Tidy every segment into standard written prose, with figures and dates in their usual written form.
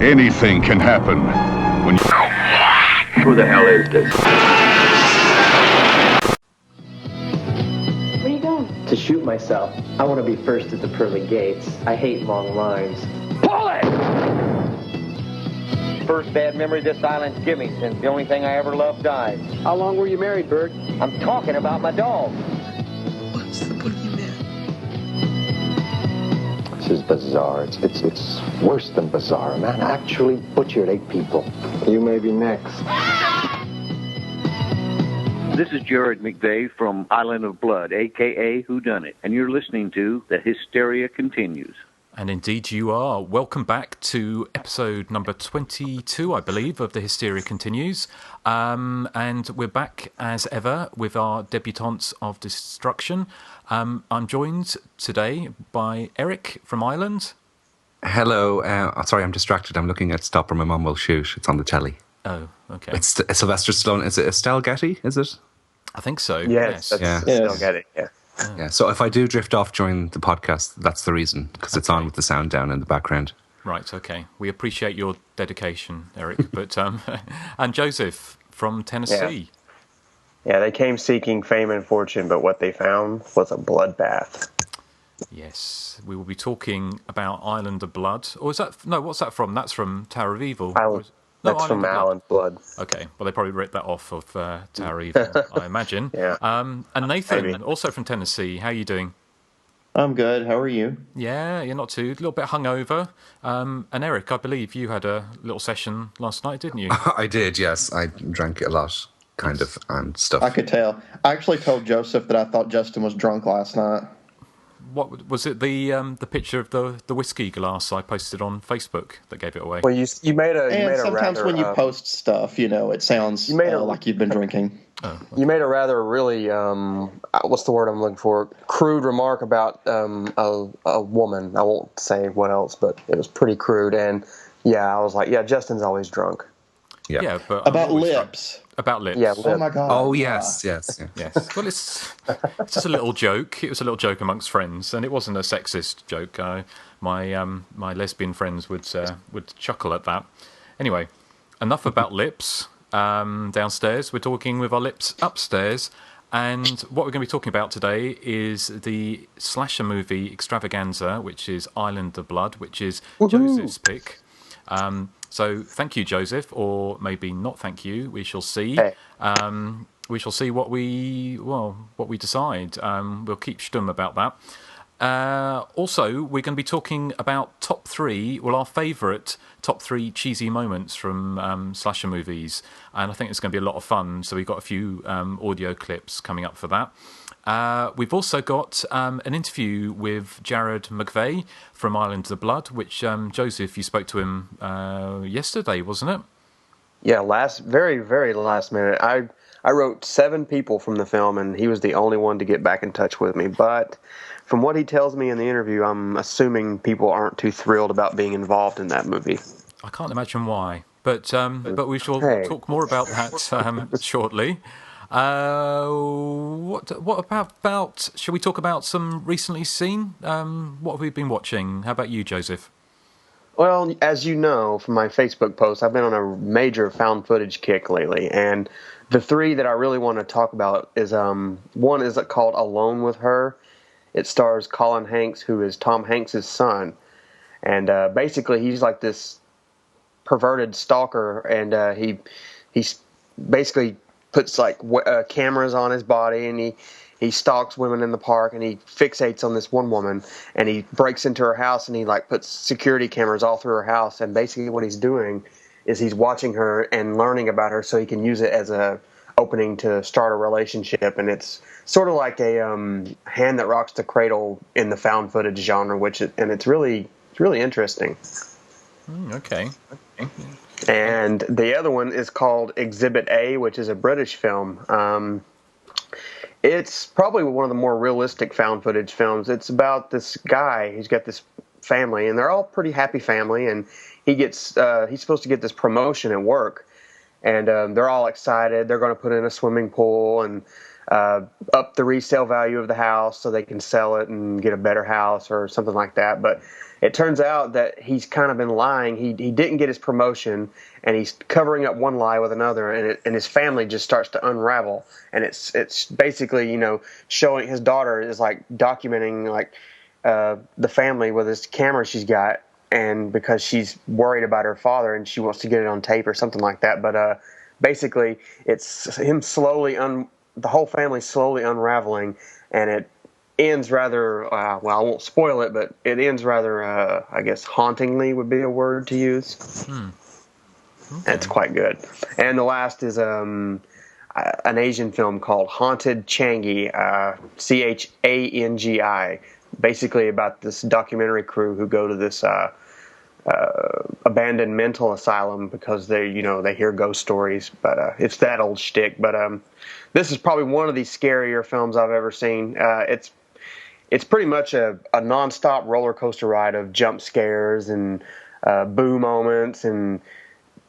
Anything can happen when you... Who the hell is this? Where are you going? To shoot myself. I want to be first at the pearly gates. I hate long lines. Pull it! First bad memory this island's give me since the only thing I ever loved died. How long were you married, Bert? I'm talking about my dog. What's the boogeyman? This is bizarre. It's worse than bizarre. A man actually butchered 8 people. You may be next. This is Jared McVeigh from Island of Blood, a.k.a. Whodunit, and you're listening to The Hysteria Continues. And indeed you are. Welcome back to episode number 22, I believe, of The Hysteria Continues. And we're back as ever with our debutantes of destruction. I'm joined today by Erik from Ireland. Hello. Sorry, I'm distracted. I'm looking at Stop or My Mum Will Shoot. It's on the telly. Oh, okay. It's Sylvester Stallone. Is it Estelle Getty, is it? I think so. Yes. Estelle Getty, yeah. Yeah, so if I do drift off during the podcast, that's the reason, because it's on with the sound down in the background. Right, okay. We appreciate your dedication, Erik. But and Joseph from Tennessee. Yeah, they came seeking fame and fortune, but what they found was a bloodbath. Yes, we will be talking about Island of Blood. Or is that... No, what's that from? That's from Tower of Evil. That's from Island Blood. Okay, well, they probably ripped that off of Tower of Evil, I imagine. Yeah. And Nathan, Maybe. also from Tennessee, how are you doing? I'm good. How are you? Yeah, you're not too... A little bit hungover. And Erik, I believe you had a little session last night, didn't you? I did, yes. I drank a lot, kind of, and stuff. I could tell. I actually told Joseph that I thought Justin was drunk last night. What was it? The picture of the whiskey glass I posted on Facebook that gave it away. Well, you made a And you made sometimes a rather, when you post stuff, it sounds like you've been drinking. Oh, okay. You made a rather really what's the word I'm looking for? Crude remark about a woman. I won't say what else, but it was pretty crude. And yeah, I was like, yeah, Justin's always drunk. Yeah, but about lips. About lips. Yeah. Oh my God. Oh, yes. Yes. Well, it's just a little joke. It was a little joke amongst friends, and it wasn't a sexist joke. My lesbian friends would chuckle at that. Anyway, enough about lips. Downstairs, we're talking with our lips upstairs, and what we're going to be talking about today is the slasher movie extravaganza, which is Island of Blood, which is Joseph's pick. So thank you, Joseph, or maybe not thank you. We shall see. Hey. We shall see what we decide. We'll keep stum about that. Also, we're going to be talking about our favourite top 3 cheesy moments from slasher movies, and I think it's going to be a lot of fun. So we've got a few audio clips coming up for that. We've also got an interview with Jared McVeigh from Island of Blood, which, Joseph, you spoke to him yesterday, wasn't it? Yeah, very, very last minute. I wrote 7 people from the film, and he was the only one to get back in touch with me. But from what he tells me in the interview, I'm assuming people aren't too thrilled about being involved in that movie. I can't imagine why, but we shall talk more about that shortly. What about? Shall we talk about some recently seen? What have we been watching? How about you, Joseph? Well, as you know from my Facebook post, I've been on a major found footage kick lately, and the 3 that I really want to talk about is one is called Alone with Her. It stars Colin Hanks, who is Tom Hanks' son, and basically he's like this perverted stalker, and he basically puts like cameras on his body, and he stalks women in the park, and he fixates on this one woman, and he breaks into her house, and he like puts security cameras all through her house, and basically what he's doing is he's watching her and learning about her so he can use it as a opening to start a relationship. And it's sort of like a Hand That Rocks the Cradle in the found footage genre, it's really interesting. Okay. And the other one is called Exhibit A, which is a British film. It's probably one of the more realistic found footage films. It's about this guy. He's got this family, and they're all pretty happy family. And he's supposed to get this promotion at work, and they're all excited. They're going to put in a swimming pool, and up the resale value of the house so they can sell it and get a better house or something like that. But it turns out that he's kind of been lying. He didn't get his promotion, and he's covering up one lie with another, and his family just starts to unravel. And it's basically, showing his daughter is like documenting like the family with this camera she's got, and because she's worried about her father and she wants to get it on tape or something like that. But basically, it's him the whole family slowly unraveling, and it ends rather, well, I won't spoil it, but it ends rather, I guess, hauntingly would be a word to use. Okay. It's quite good. And the last is an Asian film called Haunted Changi, Changi, basically about this documentary crew who go to this abandoned mental asylum because they hear ghost stories. But it's that old shtick. But this is probably one of the scarier films I've ever seen. It's pretty much a nonstop roller coaster ride of jump scares and boo moments, and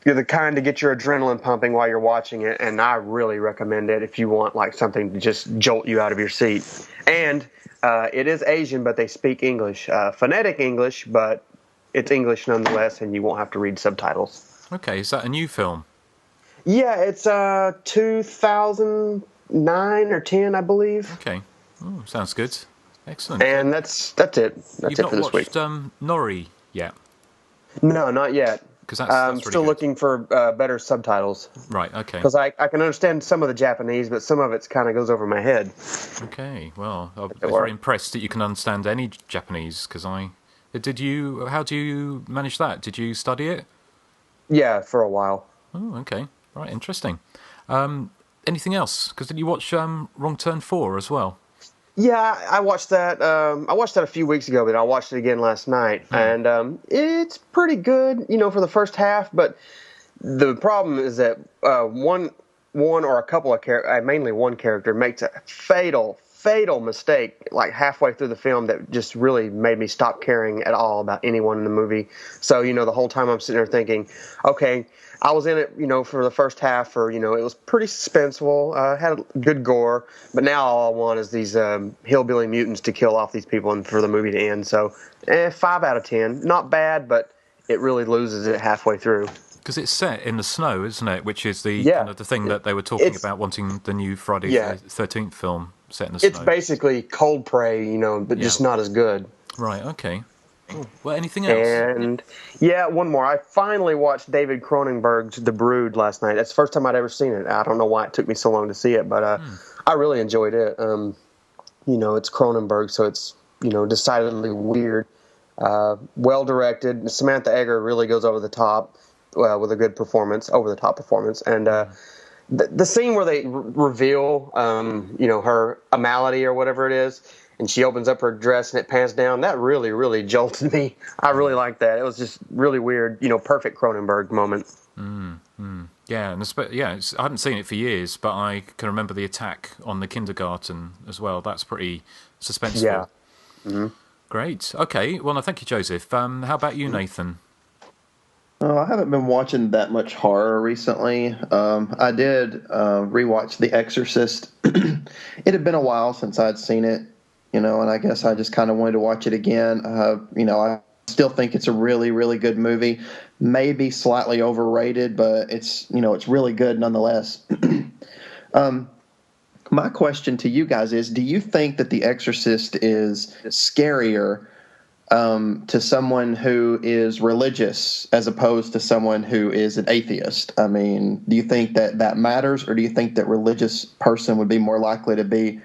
the kind to get your adrenaline pumping while you're watching it. And I really recommend it if you want like something to just jolt you out of your seat. And it is Asian, but they speak English, phonetic English, but it's English nonetheless, and you won't have to read subtitles. Okay, is that a new film? Yeah, it's 2009 or 10, I believe. Okay, sounds good. Excellent. And that's it. That's You've it for this week. You've not watched Nori yet? No, not yet. Because that's I'm really still good. looking for better subtitles. Right, okay. Because I can understand some of the Japanese, but some of it kind of goes over my head. Okay, well, I was very impressed that you can understand any Japanese, because how do you manage that? Did you study it? Yeah, for a while. Oh, okay. Right, interesting. Anything else? Because did you watch Wrong Turn 4 as well? Yeah, I watched that. I watched that a few weeks ago, but I watched it again last night, and it's pretty good, for the first half. But the problem is that one or a couple of mainly one character makes a fatal mistake like halfway through the film that just really made me stop caring at all about anyone in the movie. So the whole time I'm sitting there thinking, okay, I was in it, for the first half, or it was pretty suspenseful, had good gore, but now all I want is these hillbilly mutants to kill off these people and for the movie to end. So 5 out of 10, not bad, but it really loses it halfway through. Because it's set in the snow, isn't it? Which is the kind of the thing that they were talking about, wanting the new Friday the 13th film set in the snow. It's basically Cold Prey, but just not as good. Right, okay. Ooh. Well, anything else? And one more. I finally watched David Cronenberg's The Brood last night. That's the first time I'd ever seen it. I don't know why it took me so long to see it, but I really enjoyed it. It's Cronenberg, so it's decidedly weird. Well directed. Samantha Egger really goes over the top with a good performance, over the top performance, and the scene where they reveal her malady or whatever it is, and she opens up her dress and it pans down, that really, really jolted me. I really liked that. It was just really weird, perfect Cronenberg moment. Yeah, and I haven't seen it for years, but I can remember the attack on the kindergarten as well. That's pretty suspenseful. Yeah. Mm-hmm. Great. Okay. Well, thank you, Joseph. How about you, Nathan? Oh, I haven't been watching that much horror recently. I did rewatch The Exorcist. It had been a while since I'd seen it, and I guess I just kind of wanted to watch it again. I still think it's a really, really good movie. Maybe slightly overrated, but it's really good nonetheless. My question to you guys is, do you think that The Exorcist is scarier to someone who is religious as opposed to someone who is an atheist? I mean, do you think that matters, or do you think that religious person would be more likely to be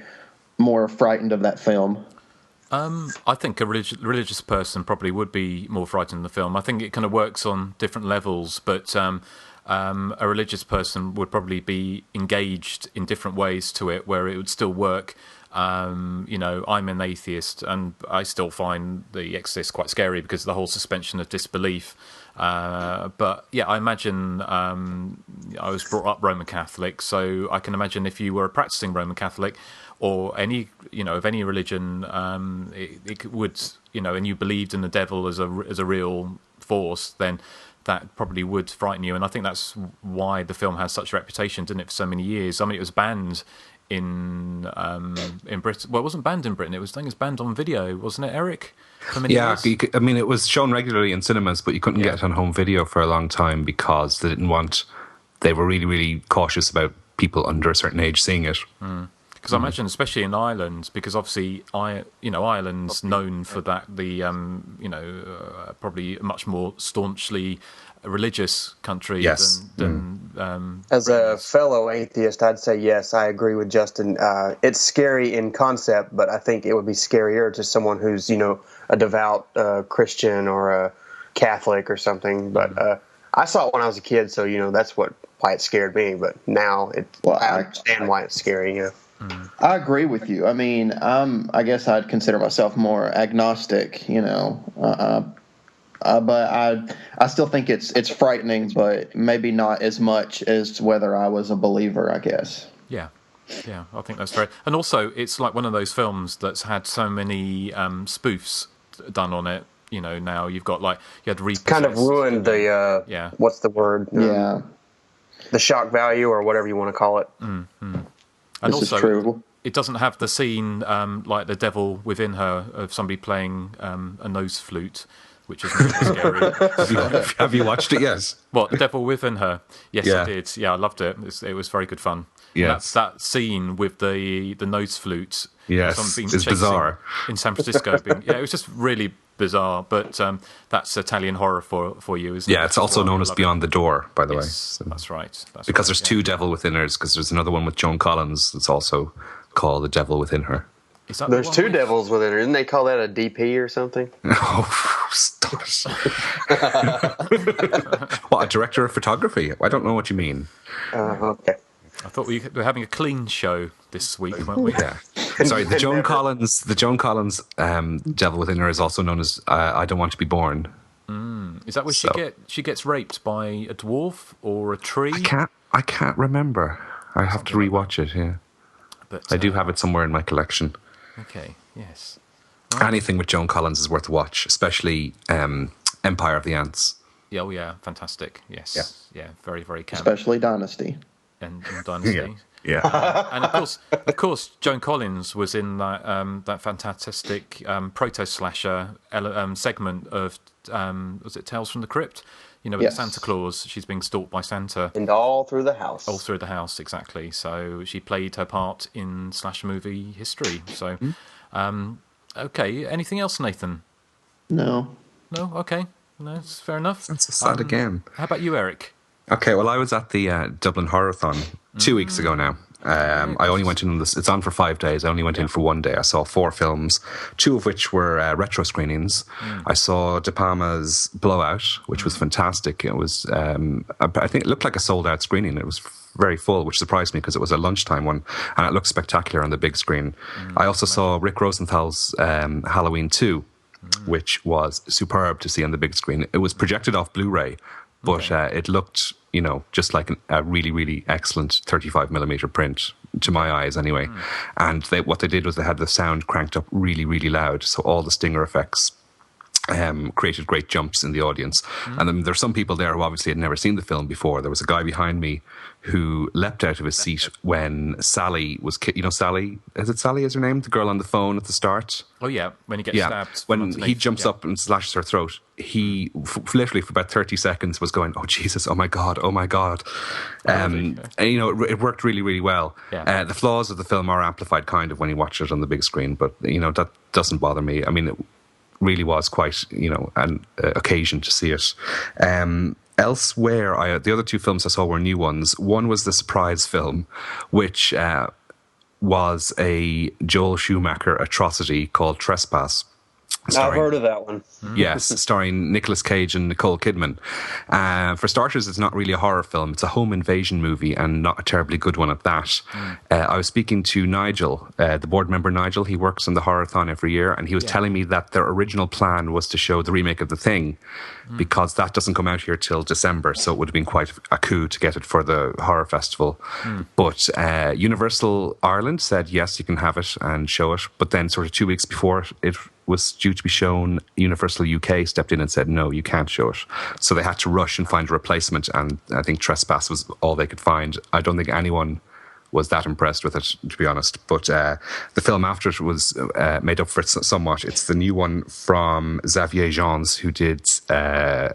more frightened of that film? I think a religious person probably would be more frightened of the film. I think it kind of works on different levels, but a religious person would probably be engaged in different ways to it, where it would still work. I'm an atheist, and I still find The Exorcist quite scary because of the whole suspension of disbelief. But yeah, I imagine I was brought up Roman Catholic, so I can imagine if you were a practicing Roman Catholic or any of any religion, it would and you believed in the devil as a real force, then that probably would frighten you. And I think that's why the film has such a reputation, didn't it, for so many years? I mean, it was banned in Britain. Well, it wasn't banned in Britain. I think it was banned on video, wasn't it, Eric? For many Yeah, years? I mean, it was shown regularly in cinemas, but you couldn't get it on home video for a long time because they were really, really cautious about people under a certain age seeing it. Because I imagine, especially in Ireland, because obviously, Ireland's known for that. Probably a much more staunchly religious country than As a fellow atheist, I'd say yes, I agree with Justin. It's scary in concept, but I think it would be scarier to someone who's, a devout Christian or a Catholic or something. But I saw it when I was a kid, so, that's why it scared me. But now I understand why it's scary, I agree with you. I mean, I guess I'd consider myself more agnostic, but I still think it's frightening, but maybe not as much as whether I was a believer, I guess. Yeah, I think that's fair. And also, it's like one of those films that's had so many spoofs done on it. Now you've got you had Repossessed. Kind of ruined the what's the word? The shock value or whatever you want to call it. And this also, is true. It doesn't have the scene like The Devil Within Her of somebody playing a nose flute, which is really scary. Have you watched it? Yes. What, The Devil Within Her? Yes, I did. Yeah, I loved it. It was very good fun. Yes. That scene with the nose flute. Yes, it's bizarre. In San Francisco. It was just really bizarre, but that's Italian horror for you, isn't it? Yeah, it's also known as Beyond the Door, by the way. So, that's right. Because there's two Devil Within Hers, because there's another one with Joan Collins that's also called The Devil Within Her. There's two devils within her. Didn't they call that a DP or something? Oh, stop it. What, a director of photography? I don't know what you mean. Okay. I thought we were having a clean show this week, weren't we? Yeah. Sorry, the Joan Collins Devil Within Her is also known as I Don't Want to Be Born. Is that where she gets raped by a dwarf or a tree? I can't remember. I have to rewatch it, yeah. But I do have it somewhere in my collection. Okay, yes. Right. Anything with Joan Collins is worth a watch, especially Empire of the Ants. Yeah, oh yeah, fantastic. Yes. Yeah, very, very camp. Especially Dynasty. And Dynasty. Yeah. And of course, Joan Collins was in that fantastic proto-slasher segment of was it Tales from the Crypt? With Santa Claus, she's being stalked by Santa. And all through the house. All through the house, exactly. So she played her part in slasher movie history. So, okay. Anything else, Nathan? No. No? Okay. No, it's fair enough. That's sad again. How about you, Eric? Okay, well, I was at the Dublin Horror-thon 2 weeks ago now. I only went in on this. It's on for 5 days. I only went in for 1 day. I saw 4 films, 2 of which were retro screenings. I saw De Palma's Blowout, which was fantastic. It was, I think, it looked like a sold-out screening. It was very full, which surprised me because it was a lunchtime one, and it looked spectacular on the big screen. I also saw Rick Rosenthal's Halloween 2, which was superb to see on the big screen. It was projected off Blu-ray, but it looked, just like a really, really excellent 35mm print, to my eyes anyway. And what they did was they had the sound cranked up really, really loud, so all the stinger effects created great jumps in the audience. And then there's some people there who obviously had never seen the film before. There was a guy behind me who leapt out of his seat when Sally was Sally? Is it Sally is her name? The girl on the phone at the start? Oh, yeah, when he gets stabbed. When he jumps up and slashes her throat, he literally for about 30 seconds was going, oh, Jesus, oh, my God, oh, my God. And, it worked really, really well. Yeah. The flaws of the film are amplified kind of when you watch it on the big screen, but, that doesn't bother me. I mean, it really was quite, an occasion to see it. Elsewhere, the other 2 films I saw were new ones. One was the surprise film, which was a Joel Schumacher atrocity called Trespass. I've heard of that one. Yes, starring Nicolas Cage and Nicole Kidman. For starters, it's not really a horror film. It's a home invasion movie, and not a terribly good one at that. I was speaking to Nigel, the board member Nigel. He works on the Horror-thon every year, and he was telling me that their original plan was to show the remake of The Thing, because that doesn't come out here till December, so it would have been quite a coup to get it for the horror festival. But Universal Ireland said, yes, you can have it and show it. But then sort of 2 weeks before it was due to be shown, Universal UK stepped in and said, no, you can't show it. So they had to rush and find a replacement, and I think Trespass was all they could find. I don't think anyone was that impressed with it, to be honest. But the film after it was made up for it somewhat. It's the new one from Xavier Jeans, who did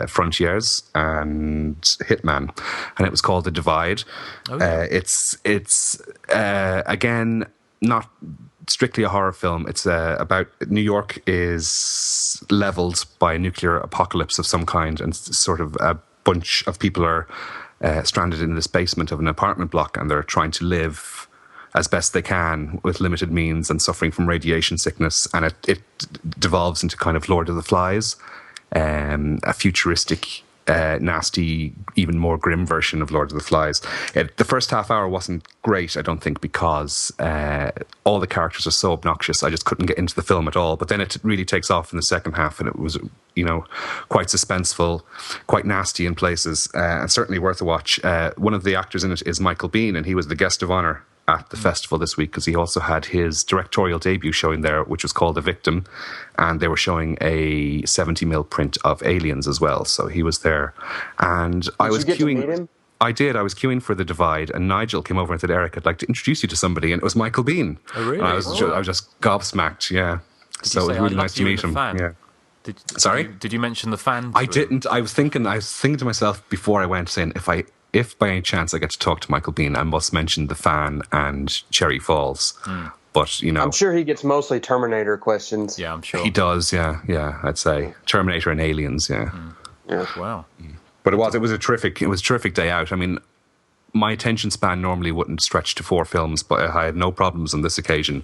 Frontiers and Hitman, and it was called The Divide. Oh, yeah. It's again not strictly a horror film. It's about New York is leveled by a nuclear apocalypse of some kind, and sort of a bunch of people are stranded in this basement of an apartment block, and they're trying to live as best they can with limited means and suffering from radiation sickness. And it devolves into kind of Lord of the Flies, a futuristic, nasty, even more grim version of Lord of the Flies. The first half hour wasn't great, I don't think, because all the characters are so obnoxious. I just couldn't get into the film at all. But then it really takes off in the second half, and it was, quite suspenseful, quite nasty in places, and certainly worth a watch. One of the actors in it is Michael Biehn, and he was the guest of honour at the festival this week because he also had his directorial debut showing there, which was called The Victim, and they were showing a 70mm print of Aliens as well. So he was there, and I was queuing. To meet him? I did. I was queuing for The Divide, and Nigel came over and said, "Eric, I'd like to introduce you to somebody," and it was Michael Biehn. Oh, really? And I was just gobsmacked. Yeah. So it was really nice to meet him. Yeah. Sorry? Did you mention the fan? I didn't. I was thinking to myself before I went, saying, if by any chance I get to talk to Michael Biehn, I must mention The Fan and Cherry Falls. But, I'm sure he gets mostly Terminator questions. Yeah, I'm sure. He does, yeah, I'd say. Terminator and Aliens, yeah. Yeah. Wow. But it was a terrific day out. I mean, my attention span normally wouldn't stretch to 4 films, but I had no problems on this occasion.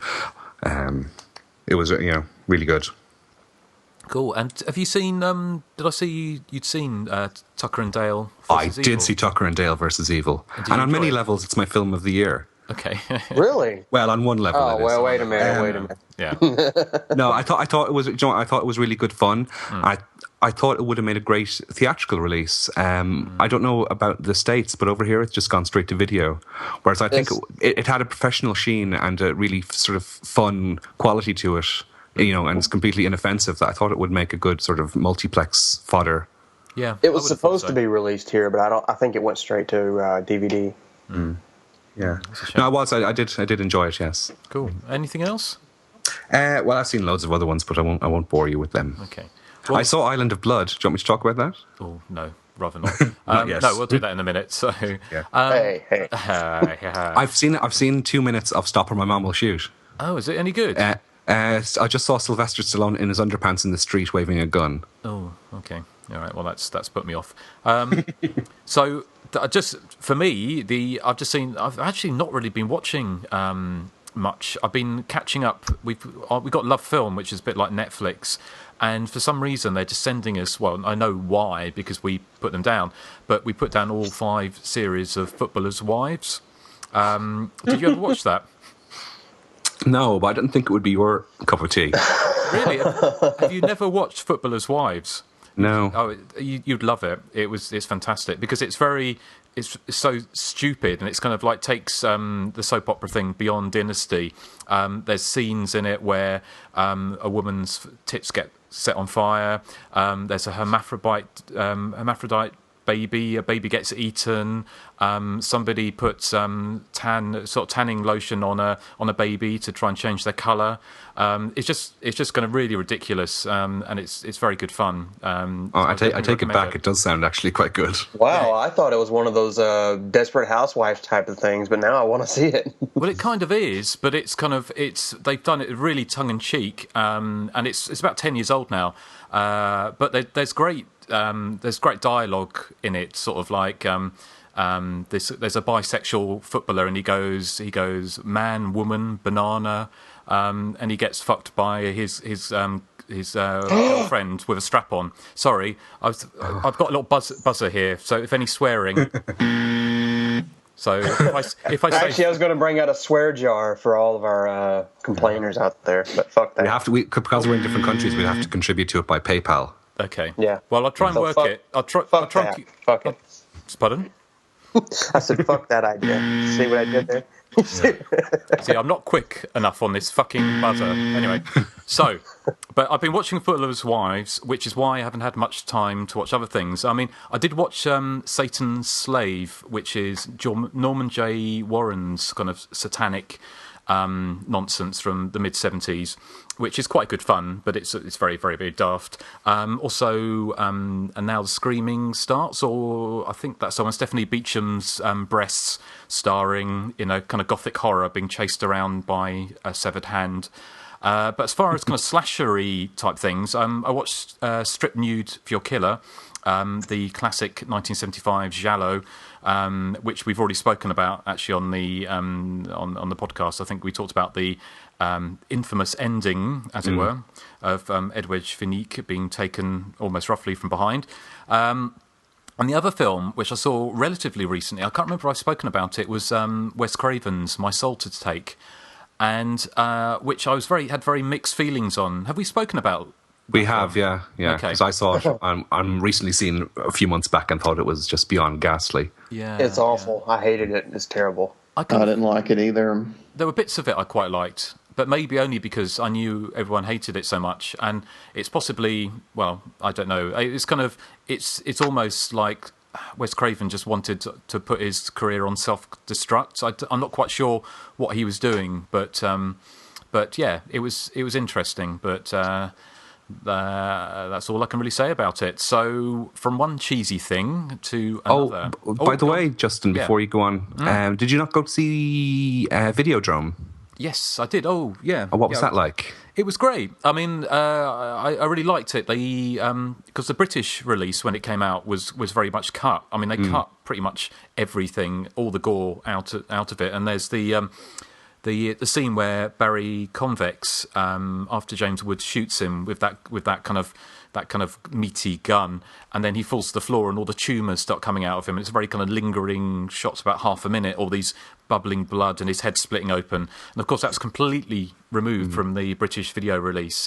It was, really good. Cool. And have you seen? Did I see you'd seen Tucker and Dale? I did see Tucker and Dale versus Evil, and on many levels, it's my film of the year. Okay. Really? Well, on one level. Oh well, wait a minute. Yeah. No, I thought it was. I thought it was really good fun. I thought it would have made a great theatrical release. I don't know about the States, but over here it's just gone straight to video. Whereas I think it had a professional sheen and a really sort of fun quality to it. And it's completely inoffensive. I thought it would make a good sort of multiplex fodder. Yeah, it was supposed to be released here, but I think it went straight to DVD. Yeah, no, I did enjoy it. Yes. Cool. Anything else? Well, I've seen loads of other ones, but I won't bore you with them. Okay. Well, I saw Island of Blood. Do you want me to talk about that? Oh no, rather not. Yes. No, we'll do that in a minute. So, yeah. Hey. I've seen 2 minutes of Stop or My Mom Will Shoot. Oh, is it any good? I just saw Sylvester Stallone in his underpants in the street waving a gun. Oh, okay. All right. Well, that's put me off. So, just for me, I've actually not really been watching much. I've been catching up. We've got Love Film, which is a bit like Netflix, and for some reason they're just sending us. Well, I know why, because we put them down, but we put down all 5 series of Footballers' Wives. Did you ever watch that? No, but I didn't think it would be your cup of tea. Really? Have you never watched Footballers' Wives? No. Oh, you'd love it. It's fantastic because it's so stupid, and it's kind of like takes the soap opera thing beyond Dynasty. There's scenes in it where a woman's tits get set on fire. There's a hermaphrodite baby. A baby gets eaten. Somebody puts tanning lotion on a baby to try and change their colour. It's just kind of really ridiculous, and it's very good fun. I take it back. It does sound actually quite good. Wow, I thought it was one of those Desperate Housewives type of things, but now I want to see it. Well, it kind of is, but they've done it really tongue in cheek, and it's about 10 years old now. But there's great dialogue in it, sort of like there's a bisexual footballer, and he goes man, woman, banana, and he gets fucked by his girlfriend with a strap on. Sorry, I've got a little buzzer here, so if any swearing. So if I say, actually, I was going to bring out a swear jar for all of our complainers out there, but fuck that. Because we're in different countries, we have to contribute to it by PayPal. Okay. Yeah. Well, I'll try and work it. I'll try. Fuck it. Pardon? I said, fuck that idea. See what I did there? See, I'm not quick enough on this fucking buzzer. Anyway, so, but I've been watching Fuller's Wives, which is why I haven't had much time to watch other things. I mean, I did watch Satan's Slave, which is Norman J. Warren's kind of satanic nonsense from the mid-70s, which is quite good fun, but it's very, very, very daft. Also, and now the screaming starts, or I think that's someone, Stephanie Beacham's breasts starring in a kind of gothic horror being chased around by a severed hand. But as far as kind of slashery type things, I watched Strip Nude for Your Killer, the classic 1975 giallo, which we've already spoken about actually on the podcast. I think we talked about the infamous ending, as it were, of Edwidge Finique being taken almost roughly from behind. And the other film, which I saw relatively recently, I can't remember if I've spoken about it, was Wes Craven's My Soul to Take, and which I had very mixed feelings on. Have we spoken about? We have, yeah. Okay. Because I saw it. I'm recently seen a few months back and thought it was just beyond ghastly. Yeah, It's awful. I hated it. It's terrible. I didn't like it either. There were bits of it I quite liked, but maybe only because I knew everyone hated it so much, and it's possibly, well, I don't know. It's kind of, it's almost like Wes Craven just wanted to put his career on self-destruct. I'm not quite sure what he was doing, but yeah, it was interesting, but. That's all I can really say about it. So, from one cheesy thing to another. By the way, Justin, before you go on, did you not go to see Videodrome? Yes, I did. Oh, yeah. What was that like? It was great. I mean, I really liked it. Because the British release when it came out was very much cut. I mean, they cut pretty much everything, all the gore out of it. And there's the scene where Barry Convex, after James Woods shoots him with that kind of meaty gun, and then he falls to the floor and all the tumours start coming out of him. It's very kind of lingering shots, about half a minute, all these bubbling blood and his head splitting open. And of course, that's completely removed from the British video release.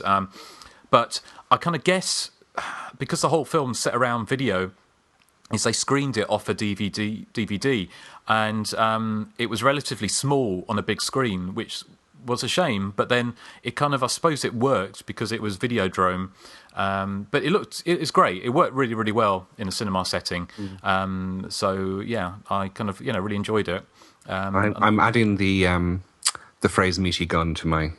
But I kind of guess, because the whole film's set around video, is they screened it off a DVD, and it was relatively small on a big screen, which was a shame. But then it kind of, I suppose it worked because it was Videodrome. But it was great. It worked really, really well in a cinema setting. So yeah, I kind of really enjoyed it. I'm adding the phrase "meaty gun" to my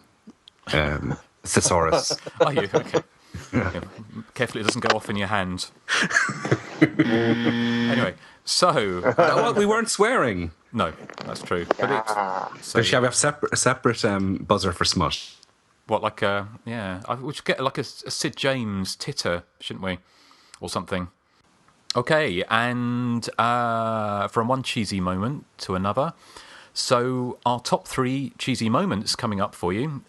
thesaurus. Are you? Okay. Yeah. Carefully it doesn't go off in your hand. Anyway, so well, we weren't swearing. No, that's true. But So shall we have a separate buzzer for smut? What, like we should get like a Sid James titter, shouldn't we, or something? Okay, and from one cheesy moment to another. So our top 3 cheesy moments coming up for you.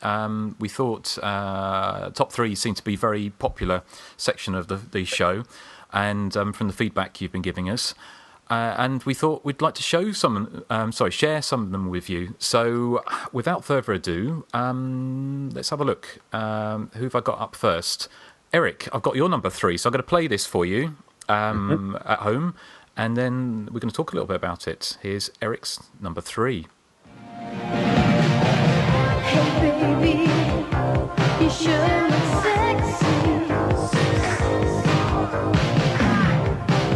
We thought top 3 seemed to be a very popular section of the show, and from the feedback you've been giving us. And we thought we'd like to share some of them with you. So without further ado, let's have a look. Who have I got up first? Erik, I've got your number 3, so I'm going to play this for you at home. And then we're going to talk a little bit about it. Here's Erik's number 3. Hey baby, you sure look sexy.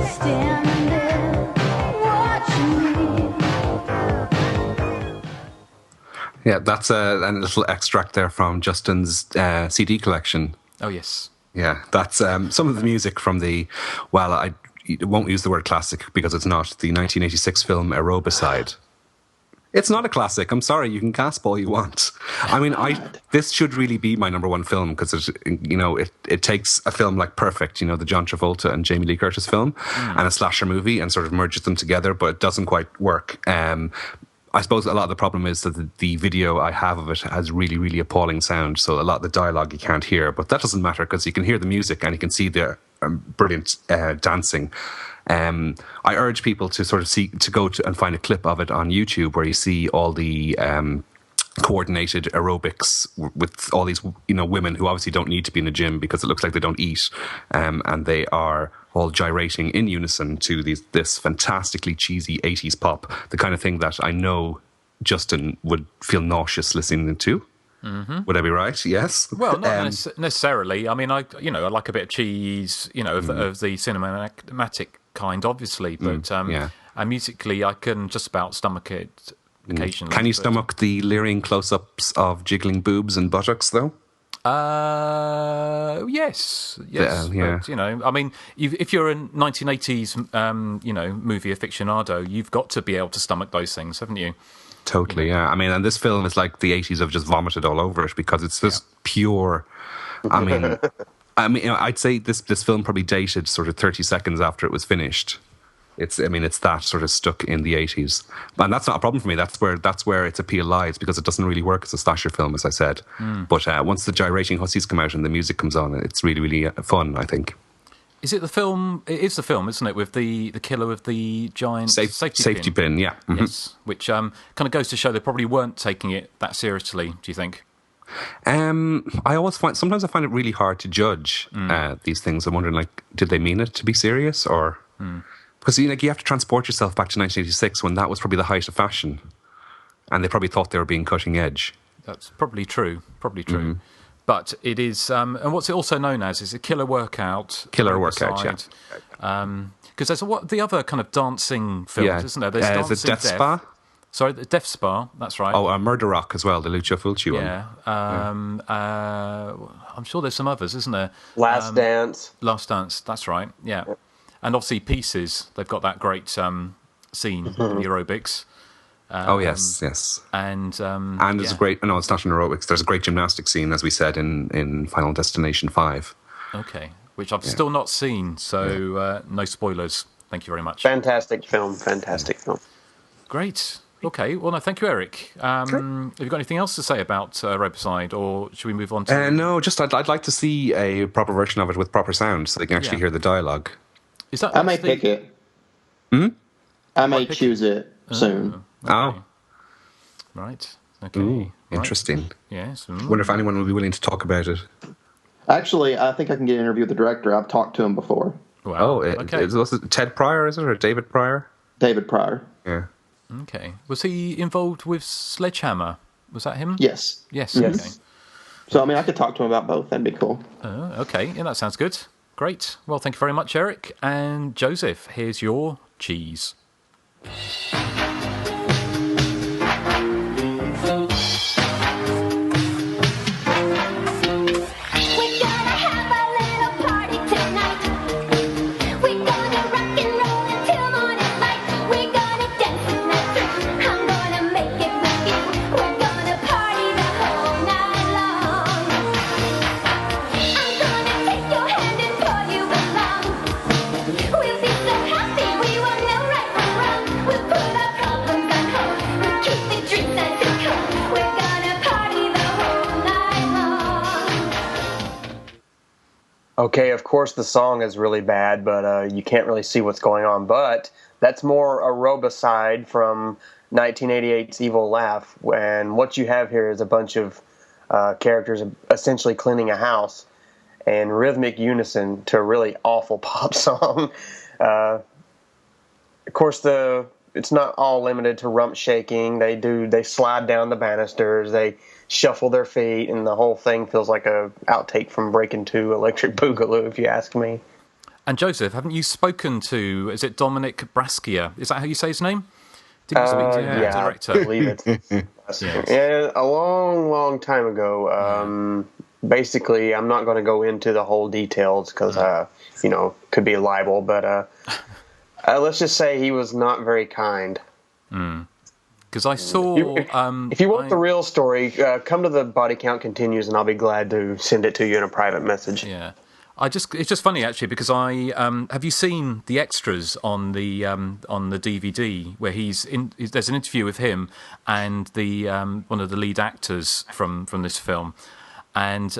Standing there watching me. Yeah, that's a little extract there from Justin's CD collection. Oh yes. Yeah, that's some of the music from I won't use the word classic because it's not, the 1986 film Aerobicide. It's not a classic. I'm sorry. You can gasp all you want. I mean, this should really be my number 1 film because it takes a film like Perfect, the John Travolta and Jamie Lee Curtis film, and a slasher movie, and sort of merges them together, but it doesn't quite work. I suppose a lot of the problem is that the video I have of it has really, really appalling sound. So a lot of the dialogue you can't hear, but that doesn't matter because you can hear the music and you can see the brilliant dancing. I urge people to sort of go to and find a clip of it on YouTube where you see all the coordinated aerobics with all these women who obviously don't need to be in the gym because it looks like they don't eat, and they are all gyrating in unison to this fantastically cheesy 80s pop, the kind of thing that I know Justin would feel nauseous listening to. Would I be right? Yes. Well, not necessarily. I mean, I like a bit of cheese, of the cinematic kind, obviously, but and musically, I can just about stomach it occasionally. Can you stomach the leering close-ups of jiggling boobs and buttocks, though? Yes. Yeah. But, I mean, if you're a 1980s, movie aficionado, you've got to be able to stomach those things, haven't you? Totally, yeah. I mean, and this film is like the 80s have just vomited all over it because it's just pure. I mean, I'd say this film probably dated sort of 30 seconds after it was finished. It's that sort of stuck in the 80s, and that's not a problem for me. That's where its appeal lies, because it doesn't really work as a slasher film, as I said. But once the gyrating hussies come out and the music comes on, it's really, really fun, I think. Is it the film? It is the film, isn't it? With the killer with the giant safety pin, yeah. Mm-hmm. Yes, which kind of goes to show they probably weren't taking it that seriously. Do you think? Sometimes I find it really hard to judge these things. I'm wondering, like, did they mean it to be serious, or because you have to transport yourself back to 1986 when that was probably the height of fashion, and they probably thought they were being cutting edge. That's probably true. But it is, and what's it also known as is a killer workout. Killer workout, yeah. Because there's the other kind of dancing films, isn't there? There's the Death Spa. Sorry, the Death Spa. That's right. Oh, Murder Rock as well, the Lucio Fulci one. Yeah. I'm sure there's some others, isn't there? Last Dance. Last Dance. That's right. Yeah. And obviously Pieces. They've got that great scene in aerobics. Yes. And there's a great. No, it's not in aerobics. There's a great gymnastics scene, as we said in Final Destination 5. Okay, which I've still not seen, so no spoilers. Thank you very much. Fantastic film. Great. Okay. Well, no, thank you, Erik. Have you got anything else to say about Robotside, or should we move on to? No, just I'd like to see a proper version of it with proper sound, so they can actually hear the dialogue. Is that? I may pick it. I may choose it soon. Okay. Oh. Right. Okay. Ooh, interesting. Yes. Wonder if anyone will be willing to talk about it. Actually, I think I can get an interview with the director. I've talked to him before. Wow. Was it Ted Pryor, is it, or David Pryor? David Pryor. Yeah. Okay. Was he involved with Sledgehammer? Was that him? Yes. Okay. So, I could talk to him about both. That'd be cool. Okay. Yeah, that sounds good. Great. Well, thank you very much, Erik. And Joseph, here's your cheese. Okay, of course the song is really bad, but you can't really see what's going on. But that's more a Robotside from 1988's Evil Laugh. And what you have here is a bunch of characters essentially cleaning a house in rhythmic unison to a really awful pop song. Of course, it's not all limited to rump shaking. They slide down the banisters. They shuffle their feet, and the whole thing feels like a outtake from Breakin' 2 Electric Boogaloo, if you ask me. And Joseph, haven't you spoken to, is it Dominic Braskia? Is that how you say his name? Did you speak to the director? I believe it. Yeah, a long, long time ago. Basically, I'm not going to go into the whole details because, could be a libel, but let's just say he was not very kind. Because I saw... If you want the real story, come to the Body Count Continues, and I'll be glad to send it to you in a private message. Yeah. It's just funny, actually, because have you seen the extras on the DVD where there's an interview with him and the one of the lead actors from this film, and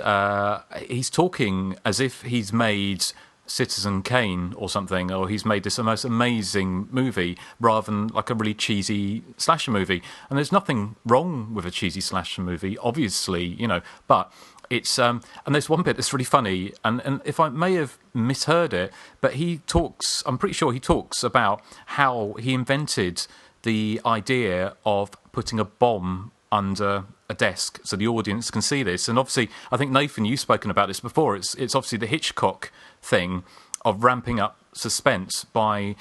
he's talking as if he's made Citizen Kane or something, or he's made this most amazing movie rather than like a really cheesy slasher movie. And there's nothing wrong with a cheesy slasher movie, obviously, but it's and there's one bit that's really funny, and if I may have misheard it, but I'm pretty sure he talks about how he invented the idea of putting a bomb under a desk so the audience can see this. And obviously, I think, Nathan, you've spoken about this before. It's obviously the Hitchcock thing of ramping up suspense by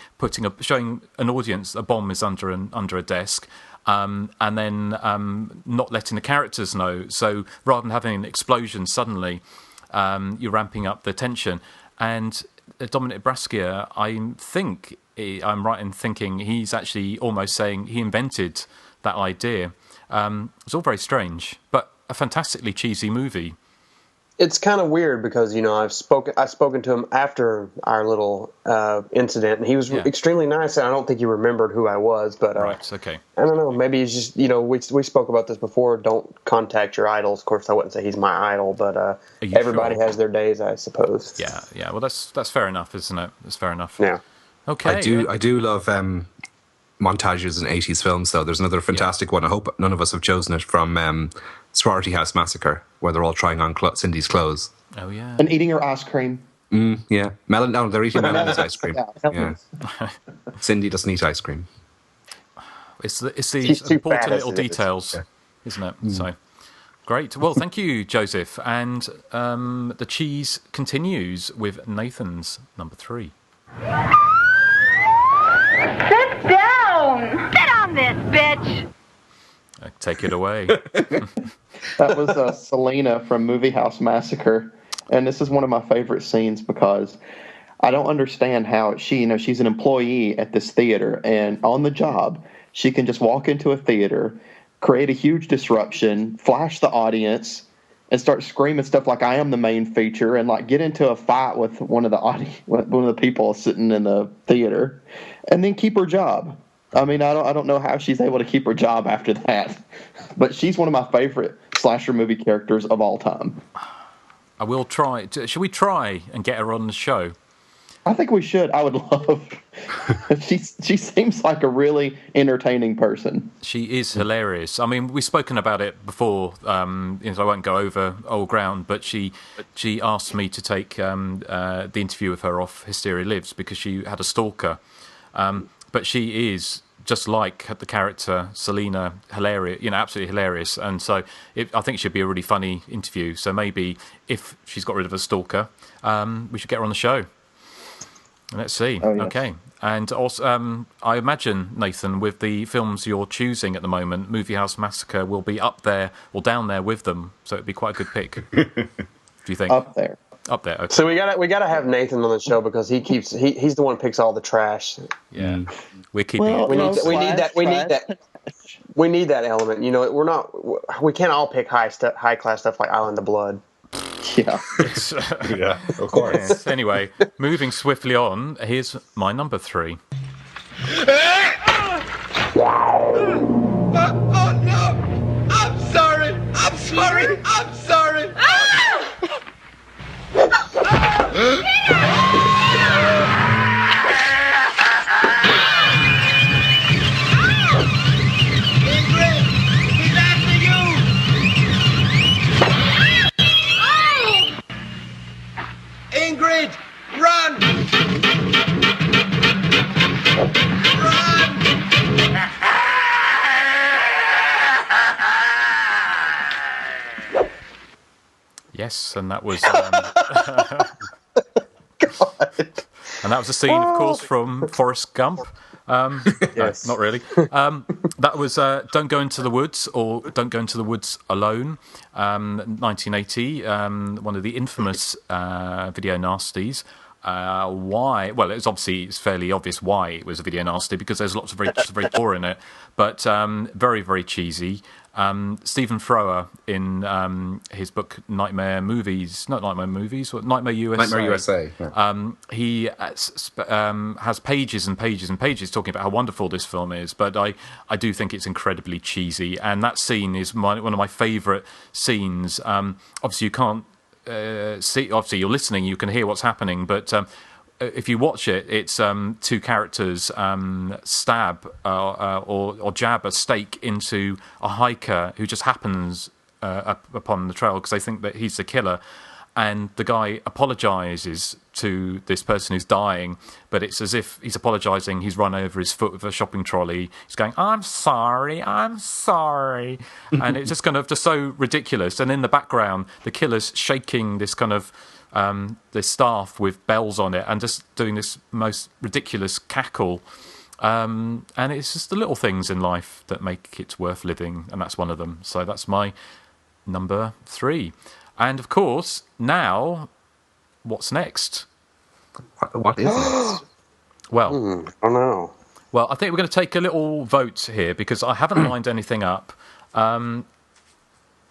showing an audience a bomb is under a desk, and then not letting the characters know. So rather than having an explosion suddenly, you're ramping up the tension. And Dominic Braskia, I'm right in thinking he's actually almost saying he invented that idea. It's all very strange, but a fantastically cheesy movie. It's kind of weird because I've spoken to him after our little incident, and he was extremely nice. And I don't think he remembered who I was, but right, okay. I don't know. Maybe he's just we spoke about this before. Don't contact your idols. Of course, I wouldn't say he's my idol, but everybody has their days, I suppose. Yeah. Well, that's fair enough, isn't it? That's fair enough. Yeah. Okay. I do love montages in 80s films, though. There's another fantastic one. I hope none of us have chosen it, from Sorority House Massacre, where they're all trying on Cindy's clothes. Oh, yeah. And eating her ice cream. Yeah. No, they're eating Melanie's ice cream. Yeah. Cindy doesn't eat ice cream. It's the important little details, isn't it? So, great. Well, thank you, Joseph. And the cheese continues with Nathan's number 3. Sit down! Sit on this, bitch! Take it away. That was Selena from Movie House Massacre, and this is one of my favorite scenes because I don't understand how she's an employee at this theater, and on the job, she can just walk into a theater, create a huge disruption, flash the audience, and start screaming stuff like "I am the main feature," and like get into a fight with one of the people sitting in the theater, and then keep her job. I mean, I don't know how she's able to keep her job after that, but she's one of my favorite slasher movie characters of all time. I will try. Should we try and get her on the show? I think we should. I would love. She seems like a really entertaining person. She is hilarious. I mean, we've spoken about it before. So I won't go over old ground, but she asked me to take the interview with her off Hysteria Lives because she had a stalker. But she is just like the character Selena, hilarious, absolutely hilarious. And so I think it should be a really funny interview. So maybe if she's got rid of a stalker, we should get her on the show. Let's see. Oh, yes. Okay. And also, I imagine, Nathan, with the films you're choosing at the moment, Movie House Massacre will be up there or down there with them. So it'd be quite a good pick. Do you think? Up there. Okay. So we gotta have Nathan on the show because he's the one who picks all the trash. Yeah. We're keeping Well, it. We need that element. We can't all pick high class stuff like Island of Blood. Yeah. Yeah, of course. Yes. Anyway, moving swiftly on, here's my number 3. Oh no! I'm sorry! I'm sorry! I'm sorry! Ingrid! He's after you! Ingrid! Run! Run! Yes, and that was and that was a scene, of course, from Forrest Gump. Yes. No, not really. That was Don't Go Into the Woods or Don't Go Into the Woods Alone, 1980, one of the infamous video nasties. Why? Well, it's fairly obvious why it was a video nasty because there's lots of very gore in it, but very, very cheesy. Stephen Thrower in his book Nightmare USA. Nightmare USA. Yeah. He has pages and pages and pages talking about how wonderful this film is, but I do think it's incredibly cheesy, and that scene is one of my favourite scenes. Obviously, you can't see. Obviously, you're listening, you can hear what's happening, but if you watch it, it's two characters stab or jab a stake into a hiker who just happens up upon the trail because they think that he's the killer, and the guy apologises to this person who's dying, but it's as if he's apologising. He's run over his foot with a shopping trolley. He's going, I'm sorry. And it's just kind of just so ridiculous. And in the background, the killer's shaking this kind of this staff with bells on it and just doing this most ridiculous cackle. And it's just the little things in life that make it worth living, and that's one of them. So that's my number 3. And of course, now, what's next? What is next? Well, I don't know. Well, I think we're going to take a little vote here because I haven't lined anything up.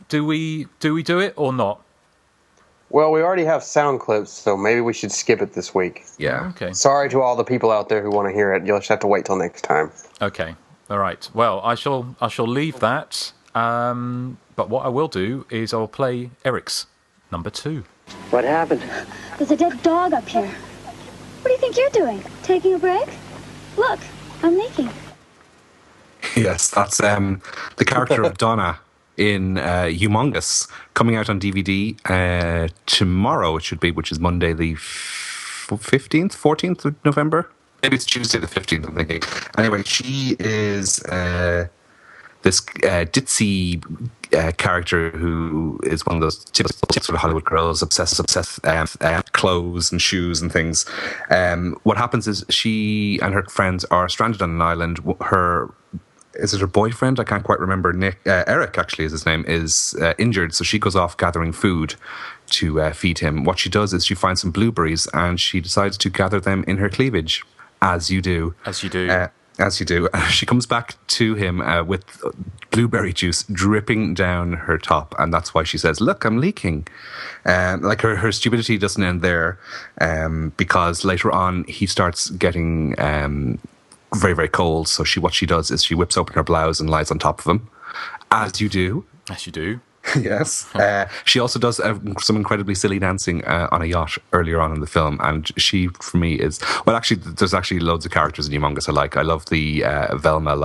Do we do it or not? Well, we already have sound clips, so maybe we should skip it this week. Yeah. Okay. Sorry to all the people out there who want to hear it. You'll just have to wait till next time. Okay. All right. Well, I shall leave that. But what I will do is I'll play Eric's number 2. What happened? There's a dead dog up here. What do you think you're doing? Taking a break? Look, I'm leaking. Yes, that's the character of Donna in Humongous, coming out on DVD tomorrow, it should be, which is Monday the 15th, 14th of November. Maybe it's Tuesday the 15th, I'm thinking. Anyway, she is this ditzy character who is one of those typical sort of Hollywood girls, obsessed clothes and shoes and things. What happens is she and her friends are stranded on an island. Is it her boyfriend? I can't quite remember. Erik, actually, is his name, is injured, so she goes off gathering food to feed him. What she does is she finds some blueberries and she decides to gather them in her cleavage, as you do. As you do. As you do. She comes back to him with blueberry juice dripping down her top, and that's why she says, look, I'm leaking. Like her stupidity doesn't end there, because later on he starts getting very, very cold. So what she does is she whips open her blouse and lies on top of him, as you do. As you do. Yes. She also does some incredibly silly dancing on a yacht earlier on in the film, and she, for me, is... Well, actually, there's actually loads of characters in Humongous I like. I love the Velma,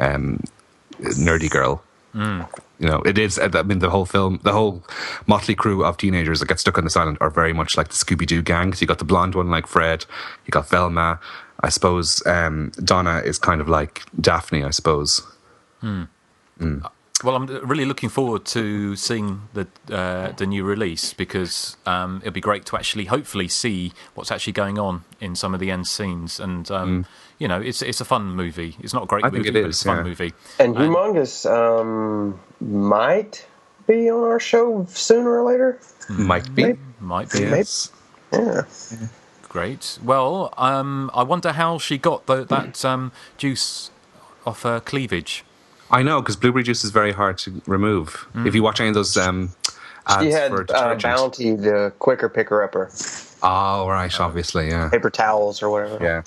nerdy girl. You know, it is... I mean, the whole film, the whole motley crew of teenagers that get stuck on this island are very much like the Scooby-Doo gang. So you got the blonde one like Fred, you got Velma. I suppose Donna is kind of like Daphne, I suppose. Well, I'm really looking forward to seeing the new release because it'll be great to actually, hopefully, see what's actually going on in some of the end scenes. And you know, it's a fun movie. It's not a great movie, but it's a fun movie. And Humongous might be on our show sooner or later. Might be. Might be. Yes. Yeah. Great. Well, I wonder how she got that juice off her cleavage. I know, because blueberry juice is very hard to remove. If you watch any of those ads she had for detergent. Bounty, the quicker picker-upper. Oh, right, obviously, yeah. Paper towels or whatever. Yeah.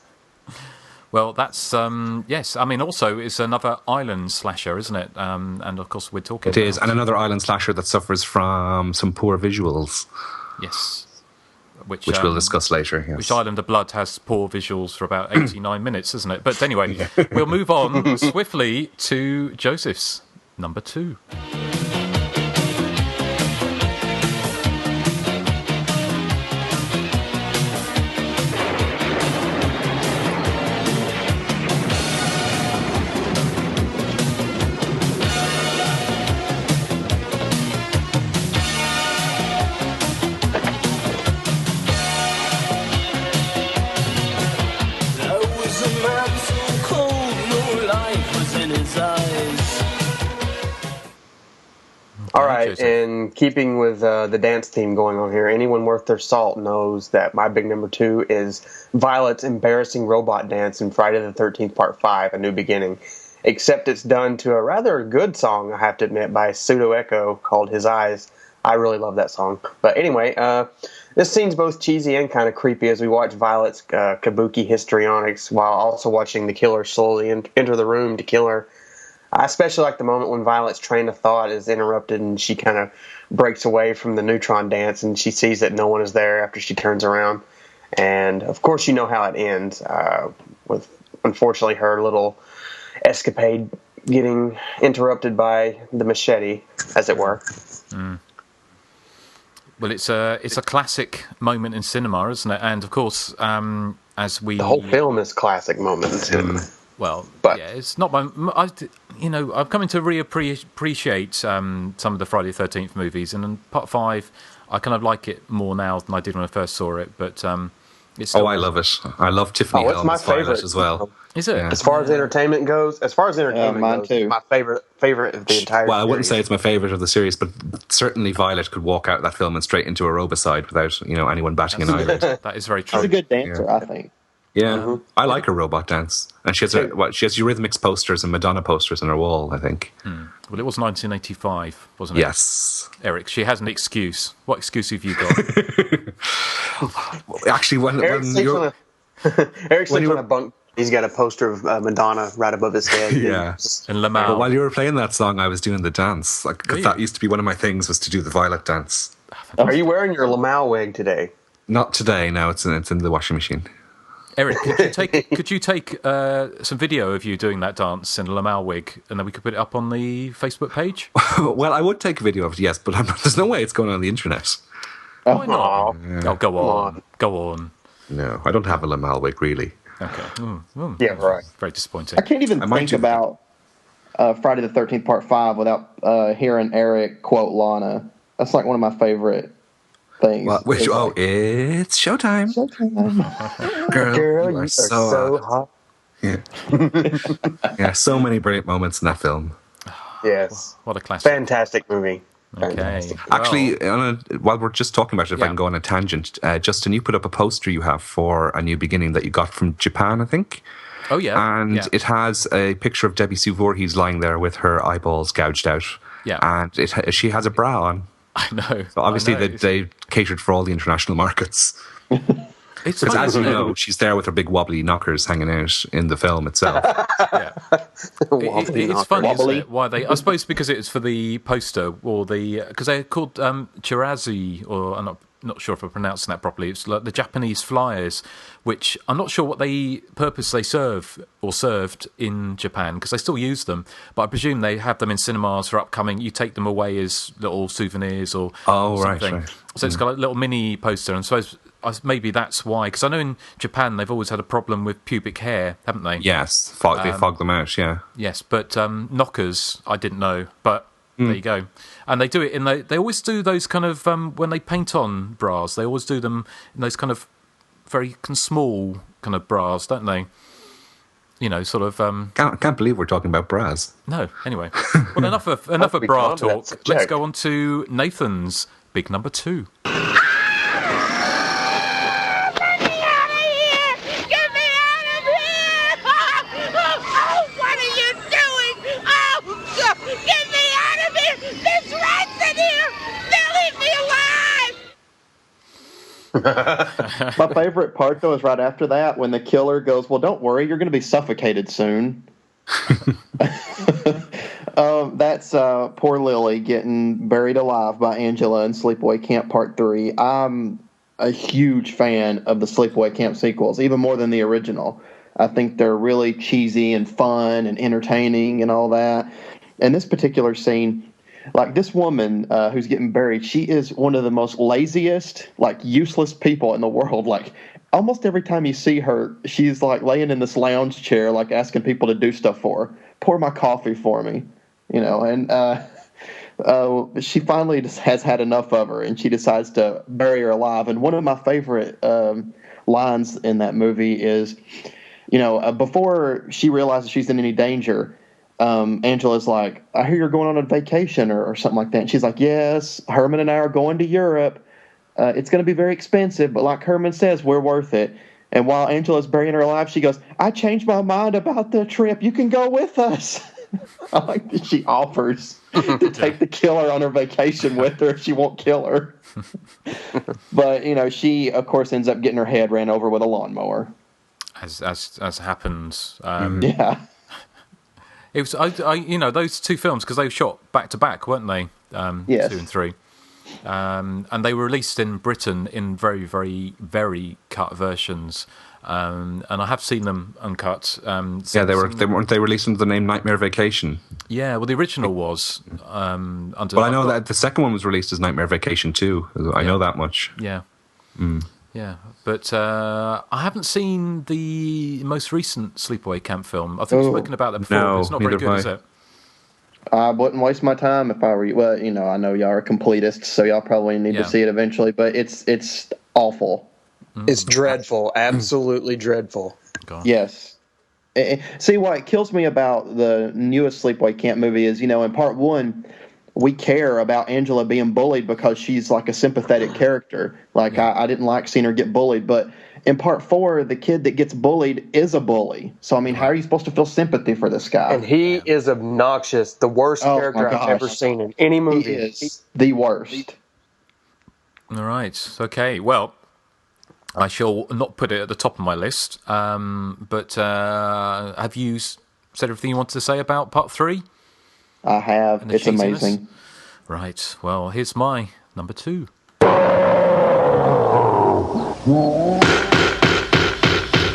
Well, that's, yes, I mean, also, it's another island slasher, isn't it? And, of course, we're talking It is, and another island slasher that suffers from some poor visuals. Yes. Which we'll discuss later. Yes. Which Island of Blood has poor visuals for about 89 minutes, isn't it? But anyway, we'll move on swiftly to Joseph's number 2. All right, in keeping with the dance theme going on here, anyone worth their salt knows that my big number 2 is Violet's embarrassing robot dance in Friday the 13th Part 5, A New Beginning. Except it's done to a rather good song, I have to admit, by Pseudo Echo called His Eyes. I really love that song. But anyway, this scene's both cheesy and kind of creepy as we watch Violet's kabuki histrionics while also watching the killer slowly enter the room to kill her. I especially like the moment when Violet's train of thought is interrupted and she kind of breaks away from the neutron dance and she sees that no one is there after she turns around. And, of course, you know how it ends with, unfortunately, her little escapade getting interrupted by the machete, as it were. Well, it's a classic moment in cinema, isn't it? And of course, as we The whole film is classic moment in cinema. Well, But- yeah, it's not my. I'm coming to appreciate some of the Friday the 13th movies, and in Part 5, I kind of like it more now than I did when I first saw it. But it's still, I love it. I love Tiffany Oh, it's my Helm's Violet favorite as well. Is it? Yeah. As far as entertainment goes, mine goes, too. my favorite of the entire Well, I wouldn't say series. it's my favourite of the series, but certainly Violet could walk out of that film and straight into a robicide without anyone batting an eyelid. That is very true. She's a good dancer, I think. Yeah, I like her robot dance, and she has Eurythmics posters and Madonna posters on her wall. I think. Well, it was 1985, wasn't it? Yes. Eric, she has an excuse. What excuse have you got? Actually, when you're Eric sleeps on a bunk. He's got a poster of Madonna right above his head. Yeah. And Lamau. But while you were playing that song, I was doing the dance, because that used to be one of my things, was to do the Violet dance. Are you wearing your Lamau wig today? Not today. No, it's in the washing machine. Eric, could you take some video of you doing that dance in a Lamau wig, and then we could put it up on the Facebook page? Well, I would take a video of it, yes, but there's no way it's going on the internet. Why not? Yeah. Oh, go on. No, I don't have a Lamal wig, really. Okay. Yeah, right. Very disappointing. I can't even think about Friday the 13th Part 5 without hearing Erik quote Lana. That's like one of my favorite things. It's showtime. Girl, you are so hot. Yeah. Yeah, so many brilliant moments in that film. Yes. What a classic. Fantastic movie. Okay. Actually, while we're just talking about it, if I can go on a tangent, Justin, you put up a poster you have for A New Beginning that you got from Japan, I think. Oh, yeah. And it has a picture of Debbie Sue Voorhees lying there with her eyeballs gouged out. Yeah. And she has a bra on. I know. So obviously they catered for all the international markets. It's Because funny, as you isn't it? know, she's there with her big wobbly knockers hanging out in the film itself. Yeah. It's funny, isn't it? Why they? I suppose because it's for the poster or because they're called chirazi, or I'm not sure if I'm pronouncing that properly. It's like the Japanese flyers, which I'm not sure what purpose they serve or served in Japan, because they still use them. But I presume they have them in cinemas for upcoming. You take them away as little souvenirs or something. Right. So it's got a little mini poster, and so maybe that's why. Because I know in Japan they've always had a problem with pubic hair, haven't they? Yes, they fog them out, yeah. Yes, but knockers, I didn't know. But there you go. And they do it they always do those kind of, when they paint on bras, they always do them in those kind of very small kind of bras, don't they? Sort of... Can't believe we're talking about bras. No, anyway. Well, enough of bra talk. Let's go on to Nathan's big number 2. My favorite part, though, is right after that when the killer goes, "Well, don't worry, you're going to be suffocated soon." That's poor Lily getting buried alive by Angela in Sleepaway Camp Part 3. I'm a huge fan of the Sleepaway Camp sequels, even more than the original. I think they're really cheesy and fun and entertaining and all that. And this particular scene, like this woman who's getting buried, she is one of the most laziest, like useless people in the world. Like almost every time you see her, she's like laying in this lounge chair, like asking people to do stuff for her. Pour my coffee for me, and she finally just has had enough of her, and she decides to bury her alive. And one of my favorite lines in that movie is, before she realizes she's in any danger, Angela's like, "I hear you're going on a vacation," or something like that. And she's like, "Yes, Herman and I are going to Europe. It's going to be very expensive, but like Herman says, we're worth it." And while Angela's burying her alive, she goes, "I changed my mind about the trip. You can go with us." I like that she offers to take the killer on her vacation with her if she won't kill her. But, she, of course, ends up getting her head ran over with a lawnmower. As happens. Yeah. It was, those two films, because they were shot back to back, weren't they? Yes. 2 and 3. And they were released in Britain in very, very, very cut versions. and I have seen them uncut. Weren't they released under the name Nightmare Vacation? Yeah, well, the original was under. Well, I know that the second one was released as Nightmare Vacation too. I know that much. Yeah. Yeah, but I haven't seen the most recent Sleepaway Camp film. I think we've spoken about that before. No, but it's not very good, is it? I wouldn't waste my time if I were you. Well, I know y'all are completists, so y'all probably need to see it eventually. But it's awful. It's dreadful, absolutely dreadful. God. Yes. See, what kills me about the newest Sleepaway Camp movie is, in part one, we care about Angela being bullied because she's like a sympathetic character. Like, I didn't like seeing her get bullied. But in part 4, the kid that gets bullied is a bully. So, I mean, how are you supposed to feel sympathy for this guy? And he is obnoxious. The worst character I've ever seen in any movie. He is the worst. All right. Okay. Well, I shall not put it at the top of my list. But have you said everything you wanted to say about part 3? I have. It's amazing. Right. Well, here's my number 2.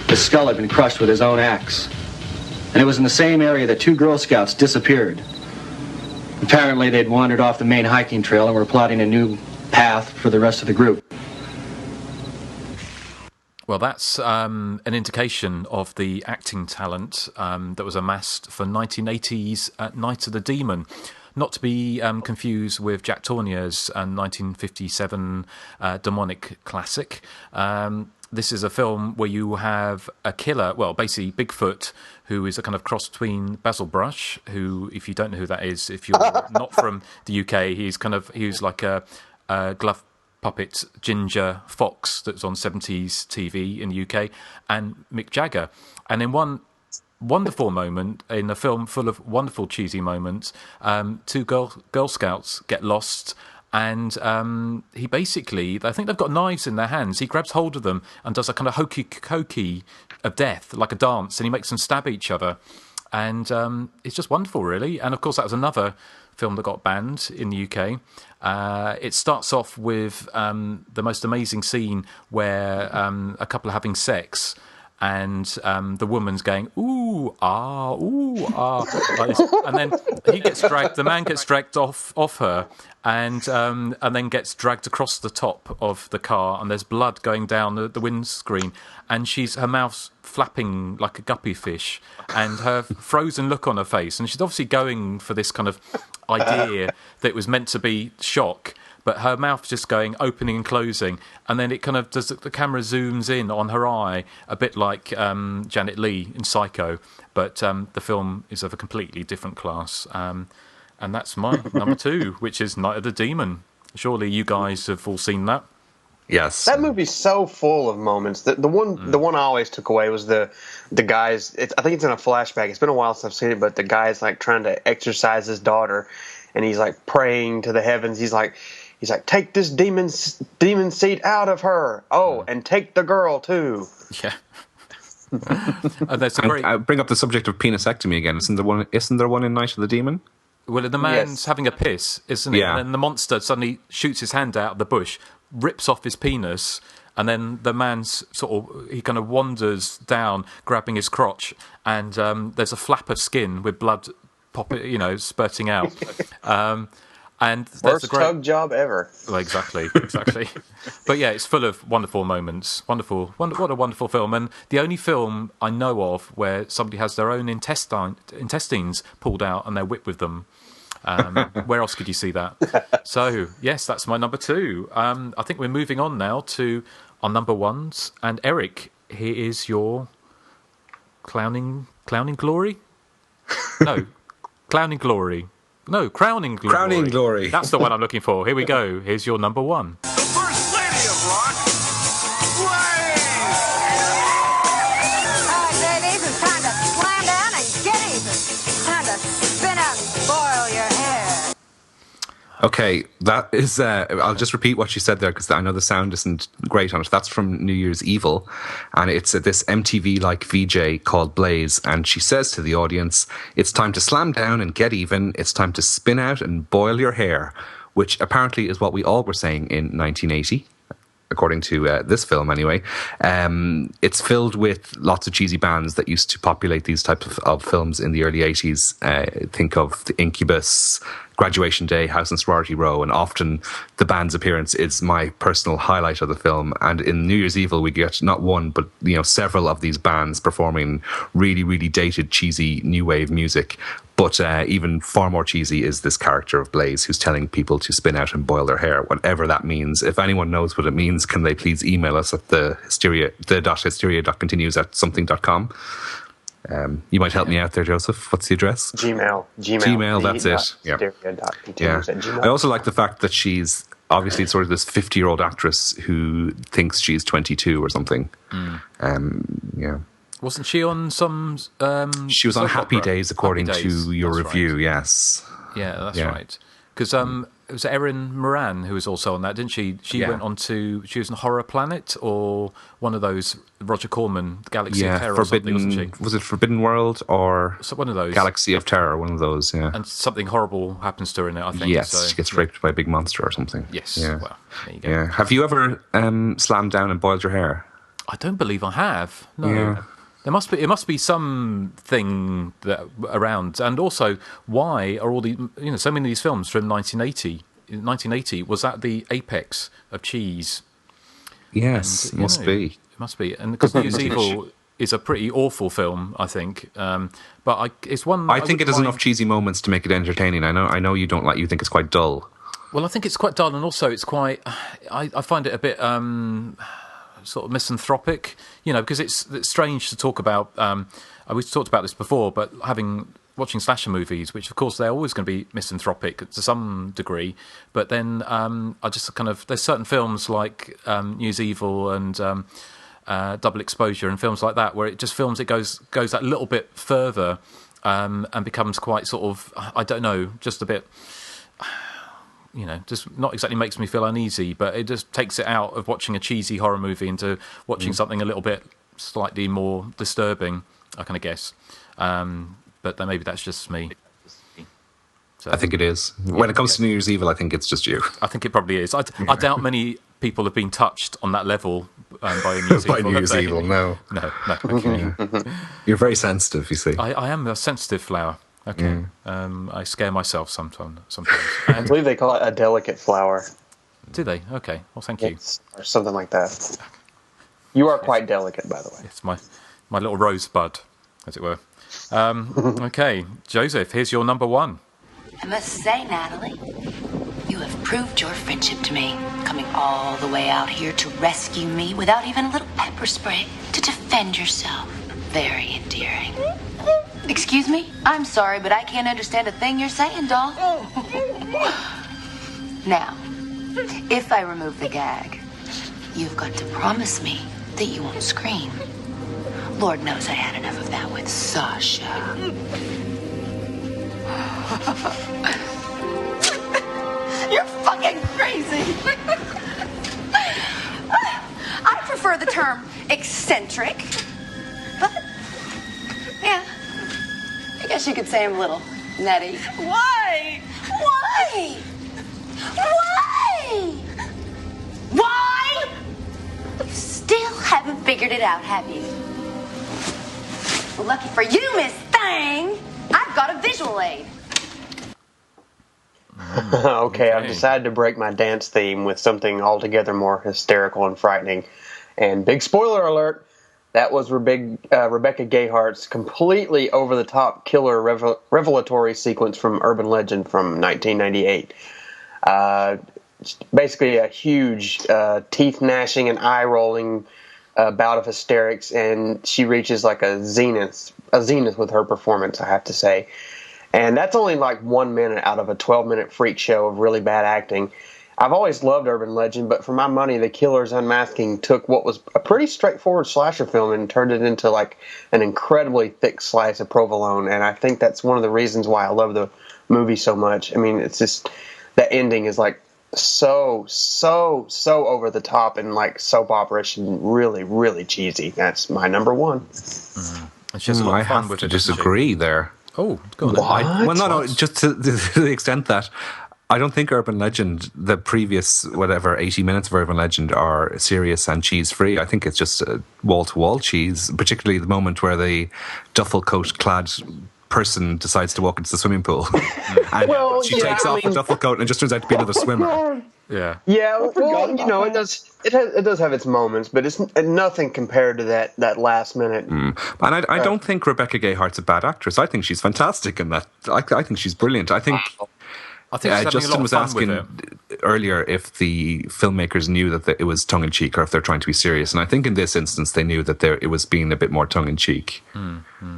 His skull had been crushed with his own axe. And it was in the same area that 2 Girl Scouts disappeared. Apparently, they'd wandered off the main hiking trail and were plotting a new path for the rest of the group. Well, that's an indication of the acting talent that was amassed for 1980's Night of the Demon. Not to be confused with Jack Tournier's 1957 demonic classic. This is a film where you have a killer, well, basically Bigfoot, who is a kind of cross between Basil Brush, who, if you don't know who that is, if you're not from the UK, he's like a glove puppet ginger fox that's on 70s TV in the UK, and Mick Jagger. And in one wonderful moment, in a film full of wonderful cheesy moments, 2 Girl Scouts get lost, and he basically, I think they've got knives in their hands, he grabs hold of them and does a kind of hokey-cokey of death, like a dance, and he makes them stab each other. And it's just wonderful, really. And of course, that was another film that got banned in the UK. It starts off with the most amazing scene where a couple are having sex, and the woman's going, ooh, ah, like this. And then the man gets dragged off her, and then gets dragged across the top of the car, and there's blood going down the windscreen, and her mouth's flapping like a guppy fish, and her frozen look on her face, and she's obviously going for this kind of idea that it was meant to be shock, but her mouth just going opening and closing, and then it kind of does, the camera zooms in on her eye, a bit like Janet Leigh in Psycho, but the film is of a completely different class, and that's my number 2, which is Night of the Demon. Surely you guys have all seen that. Yes, that movie's so full of moments. The one I always took away was the guys. I think it's in a flashback. It's been a while since I've seen it, but the guy's like trying to exorcise his daughter, and he's like praying to the heavens. He's like, take this demon seed out of her. Oh, and take the girl too. Yeah. That's a great. I bring up the subject of penisectomy again. Isn't there one in Night of the Demon? Well, the man's having a piss, isn't it? Yeah. And then the monster suddenly shoots his hand out of the bush, rips off his penis, and then the man's he kind of wanders down, grabbing his crotch, and there's a flap of skin with blood spurting out. And that's worst a great tug job ever. Well, exactly. But yeah, it's full of wonderful moments. What a wonderful film. And the only film I know of where somebody has their own intestines pulled out and they're whipped with them. Where else could you see that? So, yes, that's my number 2. I think we're moving on now to our number 1s. And Erik, here is your clowning glory? No, clowning glory. No, crowning glory. Crowning glory. That's the one I'm looking for. Here we go. Here's your number 1. The First Lady of Rock, Blaze! All right, ladies, it's time to slam down and get even. It's time to spin out and spoil your hair. Okay, that is... I'll just repeat what you said there, because I know the sound isn't great on it. That's from New Year's Evil, and it's this MTV-like VJ called Blaze, and she says to the audience, it's time to slam down and get even, it's time to spin out and boil your hair, which apparently is what we all were saying in 1980. according to this film anyway. It's filled with lots of cheesy bands that used to populate these types of films in the early 80s. Think of the Incubus, Graduation Day, House and Sorority Row, and often the band's appearance is my personal highlight of the film. And in New Year's Evil, we get not one, but several of these bands performing really, really dated, cheesy new wave music. But even far more cheesy is this character of Blaze, who's telling people to spin out and boil their hair, whatever that means. If anyone knows what it means, can they please email us at the.hysteria.continues@something.com. You might help me out there, Joseph. What's the address? Gmail. That's it. Yeah. I also like the fact that she's obviously sort of this 50-year-old actress who thinks she's 22 or something. Yeah. Wasn't she on some? She was on Happy Days, according to your review. Right. Yes. Yeah, that's right. Because it was Erin Moran who was also on that, didn't she? She went on to. She was on Horror Planet or one of those Roger Corman Galaxy of Terror. Forbidden. Or something, wasn't she? Was it Forbidden World or one of those? Galaxy of Terror, one of those. Yeah. And something horrible happens to her in it. I think. Yes, she gets raped by a big monster or something. Yes. Yeah. Well, there you go. Yeah. Have you ever slammed down and boiled your hair? I don't believe I have. No. Yeah. It must be something that around, and also why are all the so many of these films from 1980? 1980 was that the apex of cheese? Yes, and, must be. It must be, and because New Year's Evil is a pretty awful film, I think. But it's one. I think it has enough cheesy moments to make it entertaining. I know you don't like. You think it's quite dull. Well, I think it's quite dull, and also it's quite. I find it a bit. Sort of misanthropic, because it's strange to talk about. We talked about this before, but watching slasher movies, which of course they're always going to be misanthropic to some degree, but then I just there's certain films like New Year's Evil and Double Exposure and films like that where it just goes that little bit further and becomes quite sort of just a bit. Just not exactly makes me feel uneasy, but it just takes it out of watching a cheesy horror movie into watching something a little bit slightly more disturbing, I kind of guess. But then maybe that's just me. So, I think it is. When it comes to New Year's Evil, I think it's just you. I think it probably is. I doubt many people have been touched on that level by New Year's Evil. By New Year's Evil, no. No. Okay. You're very sensitive, you see. I am a sensitive flower. Okay. I scare myself sometimes. I believe they call it a delicate flower. Do they? Okay. Well, thank you. Or something like that. You are quite delicate, by the way. It's my little rosebud, as it were. Okay, Joseph, here's your number one. I must say, Natalie, you have proved your friendship to me, coming all the way out here to rescue me without even a little pepper spray to defend yourself. Very endearing. Excuse me? I'm sorry, but I can't understand a thing you're saying, doll. Now, if I remove the gag, you've got to promise me that you won't scream. Lord knows I had enough of that with Sasha. You're fucking crazy. I prefer the term eccentric, but yeah, I guess you could say I'm a little nutty. why? Why? Why? Why? You still haven't figured it out, have you? Well, lucky for you, Miss Thang, I've got a visual aid. Okay, I've decided to break my dance theme with something altogether more hysterical and frightening. And big spoiler alert, that was Rebecca Gayhart's completely over-the-top killer revelatory sequence from Urban Legend from 1998. Basically a huge teeth-gnashing and eye-rolling bout of hysterics, and she reaches like a zenith with her performance, I have to say. And that's only like 1 minute out of a 12-minute freak show of really bad acting. I've always loved Urban Legend, but for my money, The Killer's Unmasking took what was a pretty straightforward slasher film and turned it into like an incredibly thick slice of provolone. And I think that's one of the reasons why I love the movie so much. I mean, it's just that ending is like so over the top and like soap opera-ish and really, really cheesy. That's my number one. It's just a lot I of fun have with to it, disagree there. Oh, go on. Well, no, just to the extent that I don't think Urban Legend, the previous, 80 minutes of Urban Legend are serious and cheese-free. I think it's just wall-to-wall cheese, particularly the moment where the duffel coat-clad person decides to walk into the swimming pool. And she takes off the duffel coat and it just turns out to be another swimmer. Yeah. Yeah, well, it does have its moments, but it's nothing compared to that last minute. And I don't think Rebecca Gayheart's a bad actress. I think she's fantastic in that. I think she's brilliant. I think Justin was asking earlier if the filmmakers knew that it was tongue-in-cheek or if they're trying to be serious. And I think in this instance, they knew that it was being a bit more tongue-in-cheek.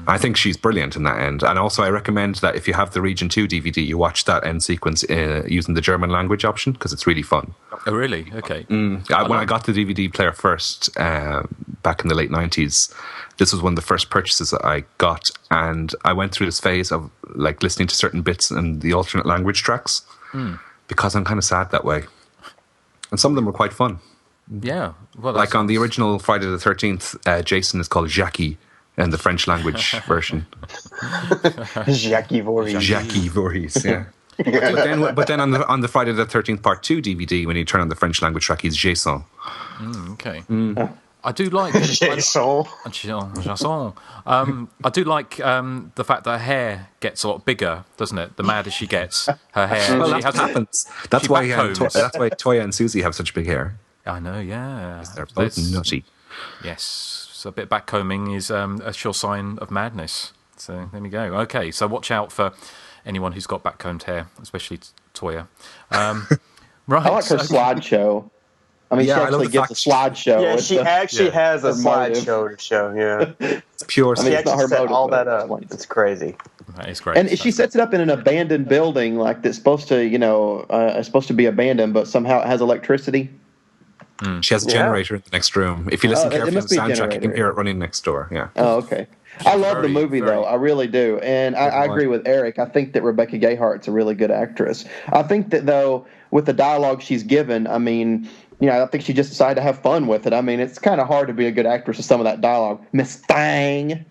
I think she's brilliant in that end. And also, I recommend that if you have the Region 2 DVD, you watch that end sequence using the German language option, because it's really fun. Oh, really? Okay. When I got the DVD player first, back in the late 90s, this was one of the first purchases that I got, and I went through this phase of like listening to certain bits in the alternate language tracks because I'm kind of sad that way. And some of them were quite fun. Yeah. Well, like on the original Friday the 13th, Jason is called Jackie in the French language version. Jackie Voorhees. Jackie Voorhees, yeah. But then on the Friday the 13th Part 2 DVD, when you turn on the French language track, he's Jason. Okay. I do like Jason. I do like the fact that her hair gets a lot bigger, doesn't it? The madder she gets, her hair. Well, that's what happens. That's why Toya and Susie have such big hair. I know, yeah. They're both nutty. Yes, so a bit of backcombing is a sure sign of madness. So there we go. Okay, so watch out for anyone who's got backcombed hair, especially Toya. Right. I like her slideshow. I mean, she actually gets a slideshow. Yeah, she actually has a slideshow to show. Yeah, it's pure. I mean, it's not her motive, all that up. It's crazy. That is great. And she sets it up in an abandoned building, like that's supposed to, it's supposed to be abandoned, but somehow it has electricity. She has a generator in the next room. If you listen carefully to the soundtrack, you can hear it running next door. Yeah. Oh, okay. I love the movie, though. I really do. And I agree with Eric. I think that Rebecca Gayheart's a really good actress. I think that, though, with the dialogue she's given, I mean, I think she just decided to have fun with it. I mean, it's kind of hard to be a good actress with some of that dialogue. Miss Thang.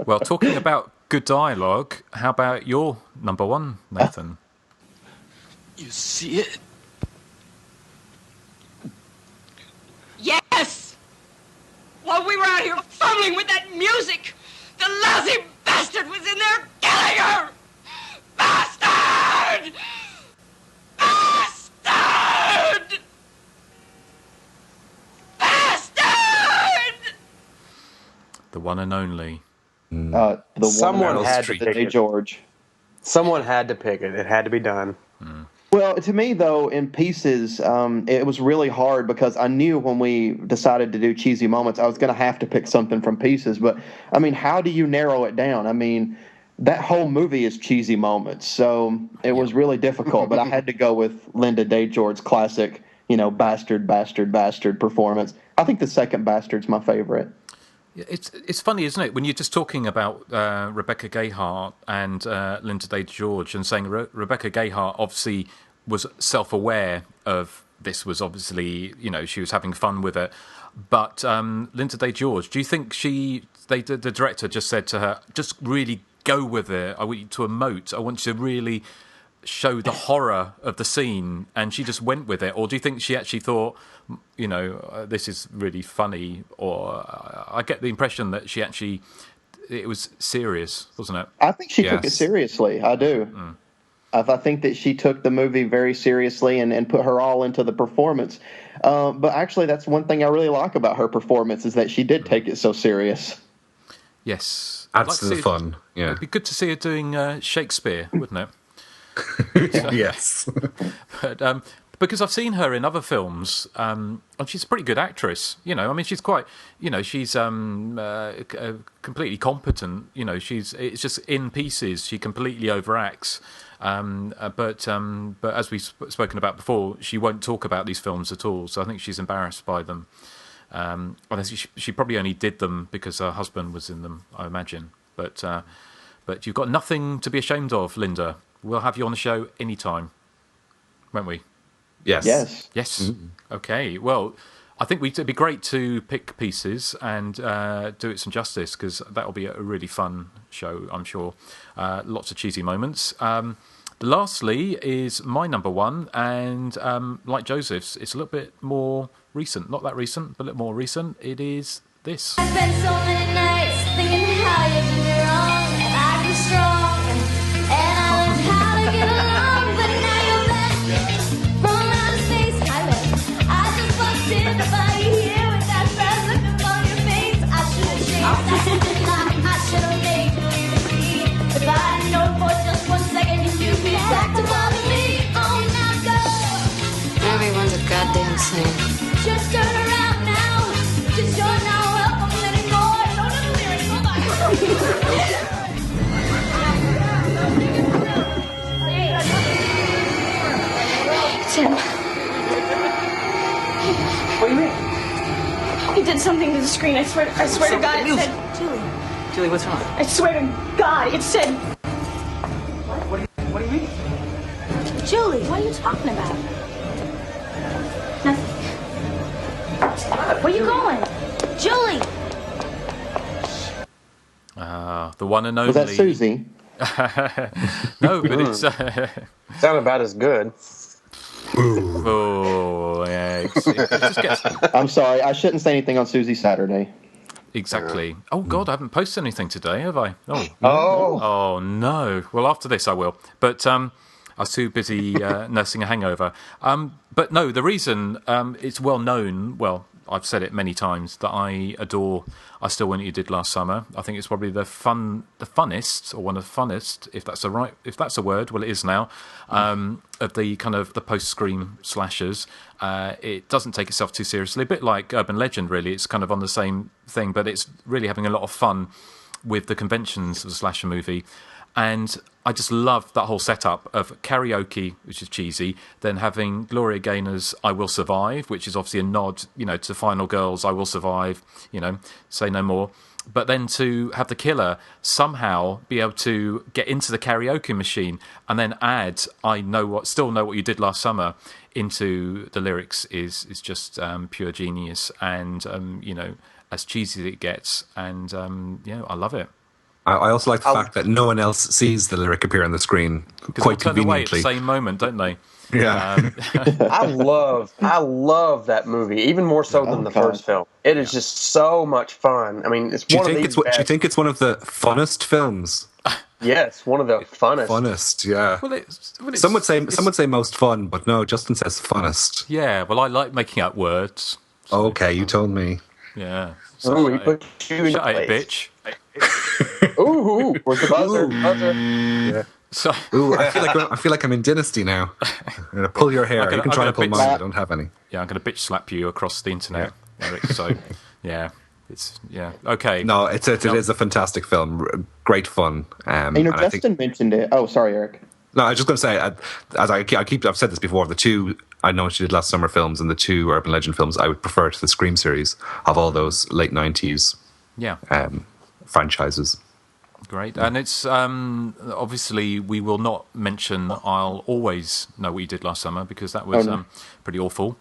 Well, talking about good dialogue, how about your number one, Nathan? You see it? Yes! While we were out here fumbling with that music, the lousy bastard was in there killing her! Bastard! Bastard! Bastard! The one and only. The Someone one had to pick it. George. Someone had to pick it. It had to be done. Well, to me, though, in Pieces, it was really hard because I knew when we decided to do cheesy moments, I was going to have to pick something from Pieces. But, I mean, how do you narrow it down? I mean, that whole movie is cheesy moments. So it was really difficult. But I had to go with Linda Day George's classic, bastard, bastard, bastard performance. I think the second Bastard's my favorite. It's funny, isn't it, when you're just talking about Rebecca Gayheart and Linda Day George and saying Rebecca Gayheart obviously was self-aware of this, was obviously, she was having fun with it. But Linda Day George, do you think the director just said to her, just really go with it. I want you to emote. I want you to really show the horror of the scene, and she just went with it? Or do you think she actually thought, this is really funny? Or I get the impression that it was serious, wasn't it? I think she took it seriously. I do. I think that she took the movie very seriously and put her all into the performance. But actually, that's one thing I really like about her performance, is that she did take it so serious. Yes. Adds to the fun. Yeah. It'd be good to see her doing Shakespeare, wouldn't it? Yes. But because I've seen her in other films, and she's a pretty good actress. She's quite, she's completely competent. It's just in Pieces she completely overacts. But as we've spoken about before, she won't talk about these films at all. So I think she's embarrassed by them. She probably only did them because her husband was in them, I imagine. But you've got nothing to be ashamed of, Linda. We'll have you on the show anytime, won't we? Yes. Yes. Yes. Okay. Well, I think it'd be great to pick pieces and do it some justice, because that'll be a really fun show, I'm sure. Lots of cheesy moments. Lastly is my number one, and like Joseph's, it's a little bit more recent. Not that recent, but a little more recent. It is this. I spent so many nights thinking how you did me wrong, and I was strong, and I learned how to get along, but now you're back from outer space. I just fucked in the body here with that sad look upon your face. I should have changed that stupid lie. I should have made you leave the sea. If I had known for just 1 second, you'd be back to bother me. Oh, now go. Everyone's a goddamn saint. Just turn around now. Just you're now welcome anymore. Don't know the lyrics. Hold on. Tim, What do you mean? he did something to the screen. I swear to God, it said... Julie, what's wrong? I swear to God, it said... What do you mean? Julie, what are you talking about? Nothing. Where you going? Julie! The one and only. Was that Susie? No, but it's... Sound about as good. Oh, yeah. It just gets... I'm sorry, I shouldn't say anything on Susie Saturday. Exactly. Oh, God, I haven't posted anything today, have I? Oh. Oh, no. Well, after this I will. But I was too busy nursing a hangover. But no, the reason it's well known, well, I've said it many times, that I adore I Still Want What You Did Last Summer. I think it's probably the funnest, or one of the funnest, if that's a word, well, it is now, of the kind of the post-Scream slashers. It doesn't take itself too seriously, a bit like Urban Legend, really. It's kind of on the same thing, but it's really having a lot of fun with the conventions of a slasher movie. And I just love that whole setup of karaoke, which is cheesy, then having Gloria Gaynor's I Will Survive, which is obviously a nod, to Final Girls, I Will Survive, Say No More. But then to have the killer somehow be able to get into the karaoke machine and then add Still Know What You Did Last Summer into the lyrics is just pure genius. And, as cheesy as it gets. And, I love it. I also like the fact that no one else sees the lyric appear on the screen quite conveniently. Away at the same moment, don't they? Yeah. I love that movie even more so than the first film. It is just so much fun. I mean, it's do you one of these. Do you think it's one of the funnest films? Yes, one of the funnest. Funnest, yeah. Well, some would say most fun, but no, Justin says funnest. Yeah, well, I like making up words. So. Okay, you told me. Yeah. So he put you in shut place. It, bitch. Ooh, where's the buzzer? Yeah. So, ooh, I feel like I'm in Dynasty now. I'm gonna pull your hair. You can try and pull mine. I don't have any. Yeah, I'm gonna bitch slap you across the internet, Erik. So, okay. No, it is a fantastic film. Great fun. Justin mentioned it. Oh, sorry, Erik. No, I was just going to say, I've said this before. The two I Know What You Did Last Summer films and the two Urban Legend films, I would prefer to the Scream series of all those late 90s. Yeah. Franchises. Great. And it's obviously we will not mention I'll Always Know What You Did Last Summer, because that was pretty awful.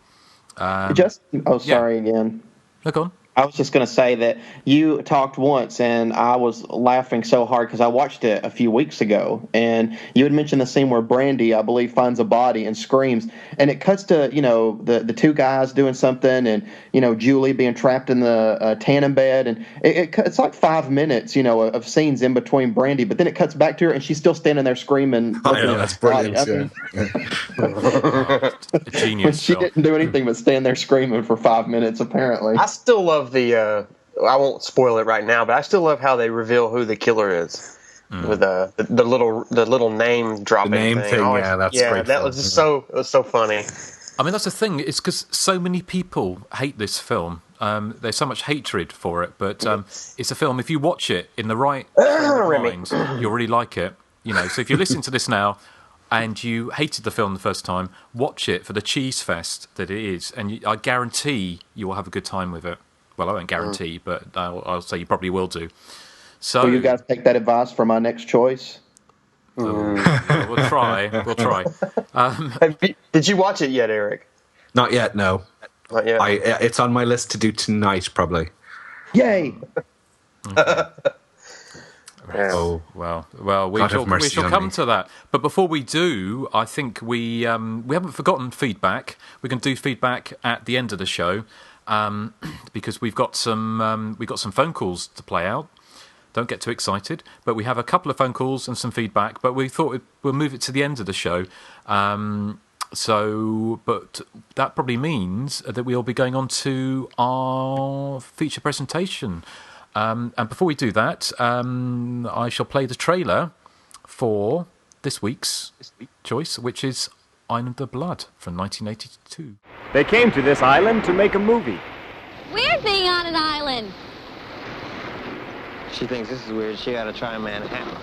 Sorry again. Look on. I was just going to say that you talked once, and I was laughing so hard because I watched it a few weeks ago, and you had mentioned the scene where Brandy, I believe, finds a body and screams, and it cuts to the two guys doing something, and Julie being trapped in the tanning bed, and it's like 5 minutes, of scenes in between Brandy, but then it cuts back to her, and she's still standing there screaming. That's brilliant. A genius. She didn't do anything but stand there screaming for 5 minutes, apparently. I still love I won't spoil it right now, but I still love how they reveal who the killer is with the little name dropping. The name thing, that's great. That was just it was so funny. I mean, that's the thing. It's because so many people hate this film. There's so much hatred for it, but it's a film. If you watch it in the right mind, you'll really like it. So if you listen to this now and you hated the film the first time, watch it for the cheese fest that it is, and I guarantee you will have a good time with it. Well, I won't guarantee, but I'll say you probably will do. So, will you guys take that advice for my next choice? We'll try. Did you watch it yet, Erik? Not yet, no. Not yet. It's on my list to do tonight, probably. Yay! Oh, well, we God shall, have mercy we shall on come me. to that. But before we do, I think we haven't forgotten feedback. We can do feedback at the end of the show because we've got some phone calls to play out. Don't get too excited, but we have a couple of phone calls and some feedback. But we thought we'll move it to the end of the show. But that probably means that we'll be going on to our feature presentation. And before we do that, I shall play the trailer for this week's choice, which is Island of Blood from 1982. They came to this island to make a movie. We're being on an island. She thinks this is weird. She gotta try Manhattan.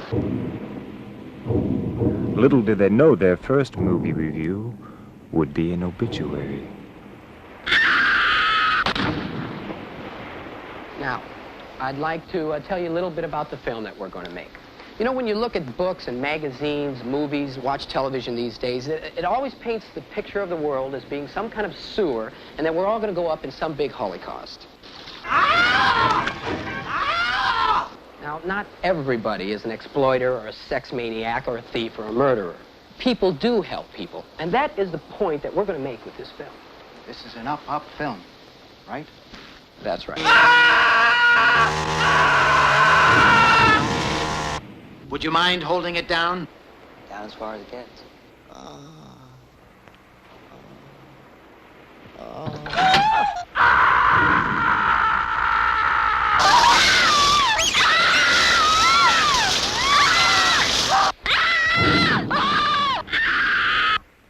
Little did they know their first movie review would be an obituary. Now, I'd like to tell you a little bit about the film that we're going to make. You know, when you look at books and magazines, movies, watch television these days, it always paints the picture of the world as being some kind of sewer and that we're all going to go up in some big holocaust. Now, not everybody is an exploiter or a sex maniac or a thief or a murderer. People do help people, and that is the point that we're going to make with this film. This is an up film, right? That's right. Would you mind holding it down? Down as far as it gets.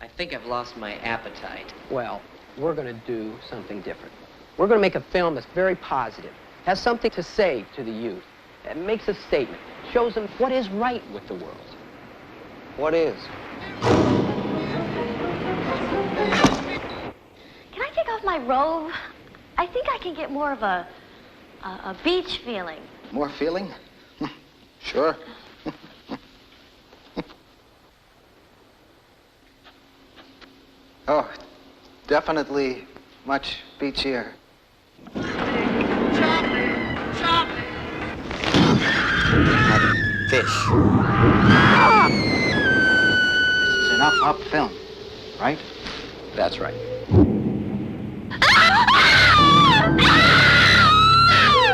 I think I've lost my appetite. Well, we're going to do something different. We're going to make a film that's very positive, has something to say to the youth, it makes a statement, shows them what is right with the world. What is? Can I take off my robe? I think I can get more of a beach feeling. More feeling? Sure. Oh, definitely much beachier. Fish. This is an up film, right? That's right.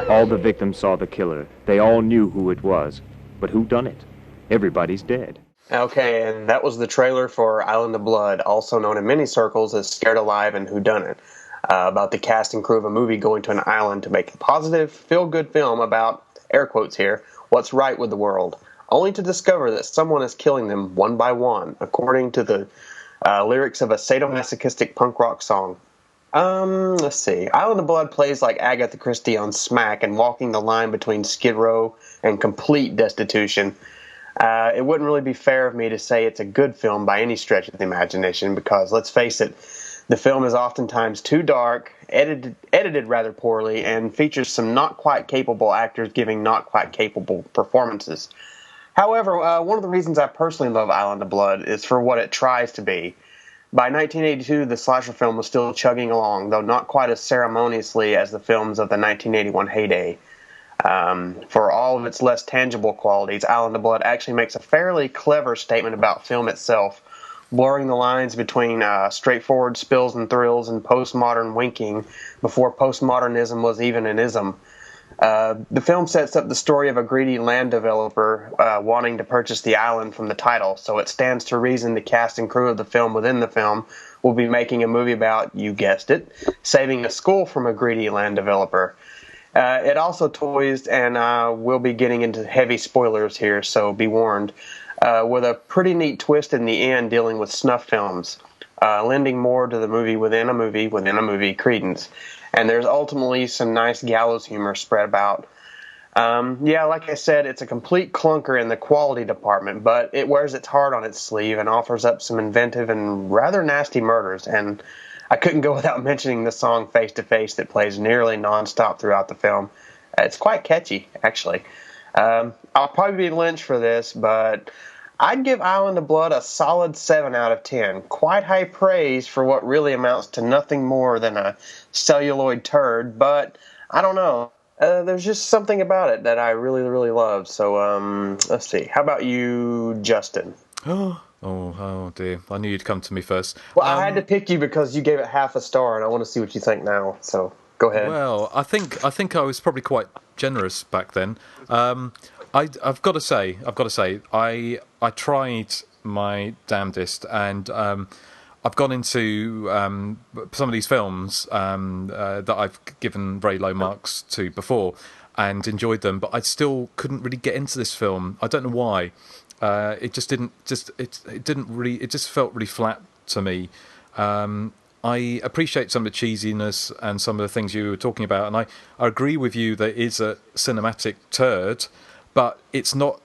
All the victims saw the killer. They all knew who it was. But who done it? Everybody's dead. Okay, and that was the trailer for Island of Blood, also known in many circles as Scared Alive and Whodunit, about the cast and crew of a movie going to an island to make a positive, feel-good film about, air quotes here, what's right with the world, only to discover that someone is killing them one by one, according to the lyrics of a sadomasochistic punk rock song. Let's see. Island of Blood plays like Agatha Christie on Smack and walking the line between Skid Row and complete destitution. It wouldn't really be fair of me to say it's a good film by any stretch of the imagination because, let's face it, the film is oftentimes too dark, edited rather poorly, and features some not quite capable actors giving not quite capable performances. However, one of the reasons I personally love Island of Blood is for what it tries to be. By 1982, the slasher film was still chugging along, though not quite as ceremoniously as the films of the 1981 heyday. For all of its less tangible qualities, Island of Blood actually makes a fairly clever statement about film itself, blurring the lines between straightforward spills and thrills and postmodern winking before postmodernism was even an ism. The film sets up the story of a greedy land developer wanting to purchase the island from the title, so it stands to reason the cast and crew of the film within the film will be making a movie about, you guessed it, saving a school from a greedy land developer. It also toys, and we'll be getting into heavy spoilers here, so be warned, with a pretty neat twist in the end dealing with snuff films, lending more to the movie within a movie credence. And there's ultimately some nice gallows humor spread about. Yeah, like I said, it's a complete clunker in the quality department, but it wears its heart on its sleeve and offers up some inventive and rather nasty murders. And I couldn't go without mentioning the song Face to Face that plays nearly nonstop throughout the film. It's quite catchy, actually. I'll probably be lynched for this, but I'd give Island of Blood a solid 7 out of 10. Quite high praise for what really amounts to nothing more than a celluloid turd, but I don't know. There's just something about it that I really, really love. So let's see. How about you, Justin? Oh dear! I knew you'd come to me first. Well, I had to pick you because you gave it half a star, and I want to see what you think now. So go ahead. Well, I think I was probably quite generous back then. I've got to say, I tried my damnedest, and I've gone into some of these films that I've given very low marks to before, and enjoyed them, but I still couldn't really get into this film. I don't know why. It just didn't. It just felt really flat to me. I appreciate some of the cheesiness and some of the things you were talking about, and I agree with you that it is a cinematic turd, but it's not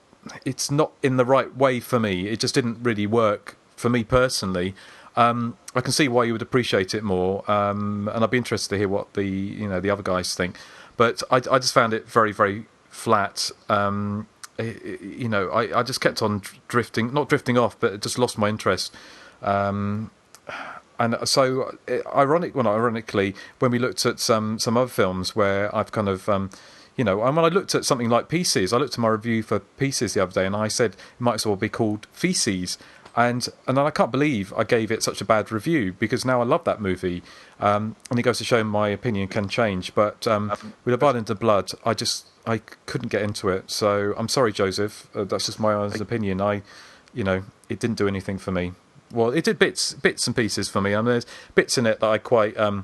in the right way for me. It just didn't really work for me personally. I can see why you would appreciate it more, and I'd be interested to hear what the other guys think. But I just found it very, very flat. I just kept on not drifting off, but just lost my interest. And so, ironically, when we looked at some other films where I've kind of, and when I looked at something like Pieces, I looked at my review for Pieces the other day, and I said it might as well be called Feces. And then I can't believe I gave it such a bad review, because now I love that movie. And it goes to show my opinion can change. But with Island of Blood, I couldn't get into it. So I'm sorry, Joseph. That's just my honest opinion. It didn't do anything for me. Well, it did bits and pieces for me. I mean, there's bits in it that I quite, I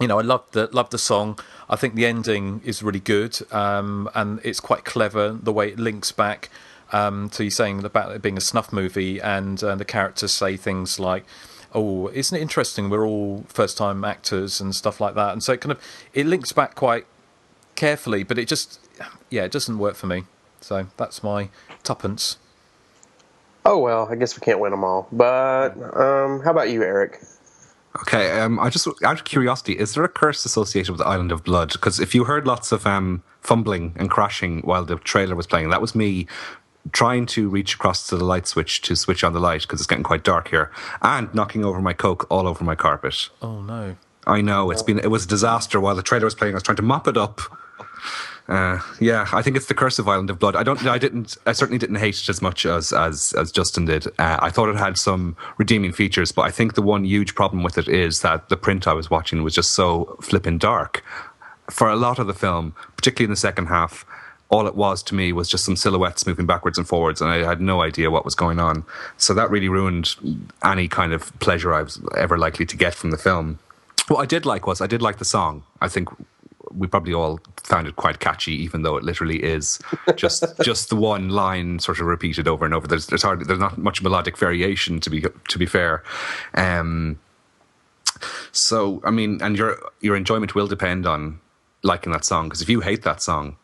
loved the song. I think the ending is really good, and it's quite clever the way it links back. So you're saying about it being a snuff movie, and the characters say things like, "Oh, isn't it interesting? We're all first-time actors and stuff like that." And so it links back quite carefully, but it doesn't work for me. So that's my tuppence. Oh well, I guess we can't win them all. But how about you, Eric? Okay, I just out of curiosity, is there a curse associated with the Island of Blood? Because if you heard lots of fumbling and crashing while the trailer was playing, that was me trying to reach across to the light switch to switch on the light because it's getting quite dark here, and knocking over my Coke all over my carpet. Oh no! I know it was a disaster while the trailer was playing. I was trying to mop it up. I think it's the curse of Island of Blood. I certainly didn't hate it as much as Justin did. I thought it had some redeeming features, but I think the one huge problem with it is that the print I was watching was just so flippin' dark. For a lot of the film, particularly in the second half, all it was to me was just some silhouettes moving backwards and forwards, and I had no idea what was going on. So that really ruined any kind of pleasure I was ever likely to get from the film. What I did like the song. I think we probably all found it quite catchy, even though it literally is just the one line sort of repeated over and over. There's not much melodic variation to be fair. So I mean, and your enjoyment will depend on liking that song, because if you hate that song,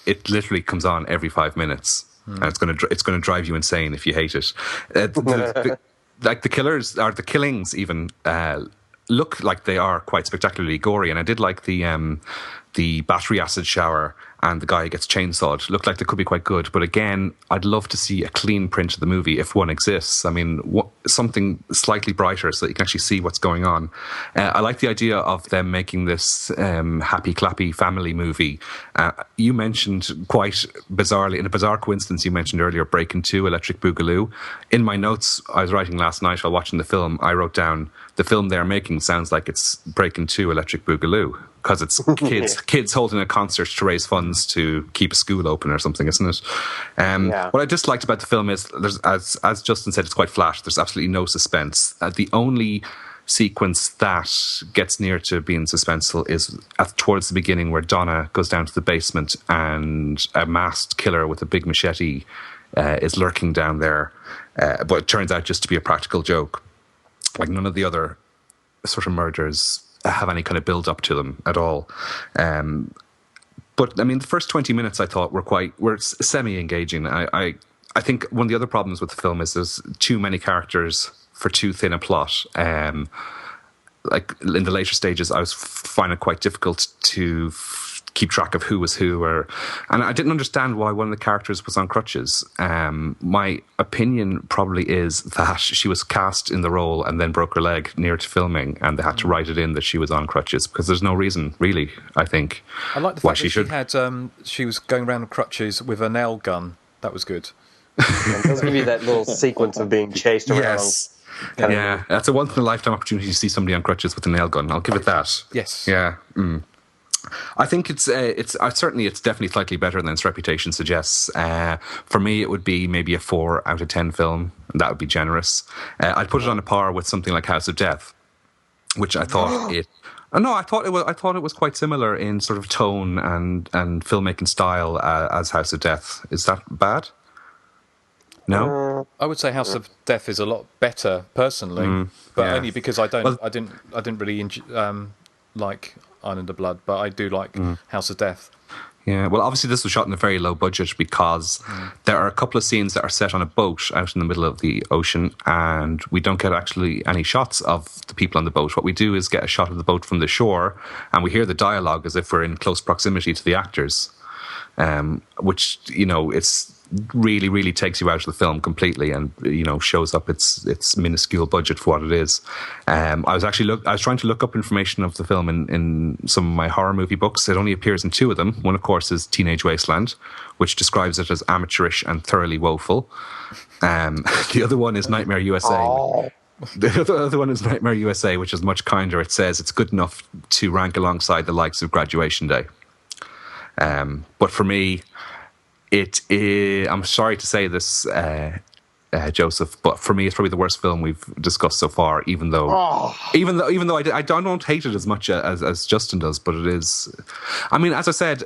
it literally comes on every 5 minutes, and it's going to drive you insane if you hate it. Like the killings even look like they are quite spectacularly gory, and I did like the battery acid shower and the guy who gets chainsawed. Looked like they could be quite good, but again, I'd love to see a clean print of the movie if one exists. I mean, something slightly brighter so that you can actually see what's going on. I like the idea of them making this happy clappy family movie. You mentioned quite bizarrely, in a bizarre coincidence, you mentioned earlier Breakin' 2, Electric Boogaloo. In my notes I was writing last night while watching the film, I wrote down, the film they're making sounds like it's Breakin' 2, Electric Boogaloo, because it's kids holding a concert to raise funds to keep a school open or something, isn't it? What I disliked about the film is, as Justin said, it's quite flat. There's absolutely no suspense. The only sequence that gets near to being suspenseful is towards the beginning, where Donna goes down to the basement and a masked killer with a big machete is lurking down there, but it turns out just to be a practical joke. Like, none of the other sort of murders have any kind of build up to them at all. But I mean, the first 20 minutes I thought were semi engaging. I think one of the other problems with the film is there's too many characters for too thin a plot. Like in the later stages, I was finding it quite difficult to keep track of who was who, and I didn't understand why one of the characters was on crutches. My opinion probably is that she was cast in the role and then broke her leg near to filming, and they had to write it in that she was on crutches, because there's no reason, really, I think, I like the why fact she should. she had. She was going around with crutches with a nail gun. That was good. It does give you that little sequence of being chased around. Yes. Yeah, that's a once-in-a-lifetime opportunity to see somebody on crutches with a nail gun. I'll give it that. Yes. Yeah. I think it's definitely slightly better than its reputation suggests. For me, it would be maybe a 4 out of 10 film, and that would be generous. I'd put it on a par with something like House of Death, which I thought it. No, I thought it was quite similar in sort of tone and filmmaking style as House of Death. Is that bad? No, I would say House of Death is a lot better personally, but only because I didn't really like Island of Blood, but I do like House of Death. Yeah, well, obviously this was shot in a very low budget because there are a couple of scenes that are set on a boat out in the middle of the ocean, and we don't get actually any shots of the people on the boat. What we do is get a shot of the boat from the shore, and we hear the dialogue as if we're in close proximity to the actors, which, it's really, really takes you out of the film completely, and shows up its minuscule budget for what it is. I was trying to look up information of the film in some of my horror movie books. It only appears in 2 of them. One, of course, is Teenage Wasteland, which describes it as amateurish and thoroughly woeful. The other one is Nightmare USA. Oh. The other one is Nightmare USA, which is much kinder. It says it's good enough to rank alongside the likes of Graduation Day. But for me, I'm sorry to say this, Joseph, but for me, it's probably the worst film we've discussed so far. Even though I don't hate it as much as Justin does, but it is. I mean, as I said,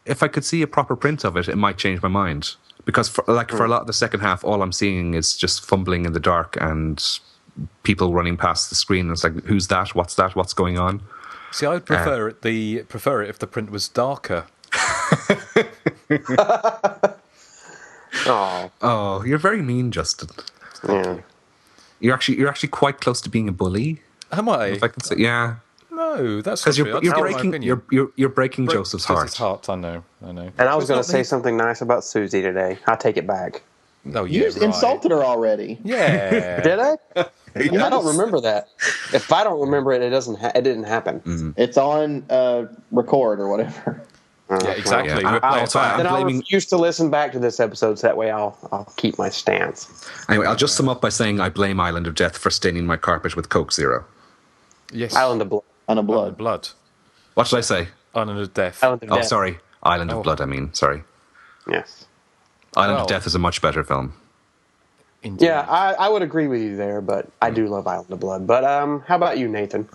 if I could see a proper print of it, it might change my mind. Because for a lot of the second half, all I'm seeing is just fumbling in the dark and people running past the screen. It's like, who's that? What's that? What's going on? See, I would prefer it if the print was darker. Oh, you're very mean, Justin. Yeah. You're actually quite close to being a bully. Am I? If I can say, yeah. No, that's because you're breaking Break Joseph's heart. I know. And I was going to say something nice about Susie today. I take it back. Oh, yeah, you insulted her already. Yeah. Did I? I don't remember that. If I don't remember it, it didn't happen. Mm-hmm. It's on record or whatever. Yeah, exactly. Then I'll refuse to listen back to this episode, so that way I'll keep my stance. Anyway, I'll just sum up by saying I blame Island of Death for staining my carpet with Coke Zero. Yes. Island of Blood. Island of Blood. What should I say? Island of Death. Sorry. Island of Blood, I mean. Sorry. Yes. Island of Death is a much better film. Indeed. Yeah, I would agree with you there, but I do love Island of Blood. But how about you, Nathan?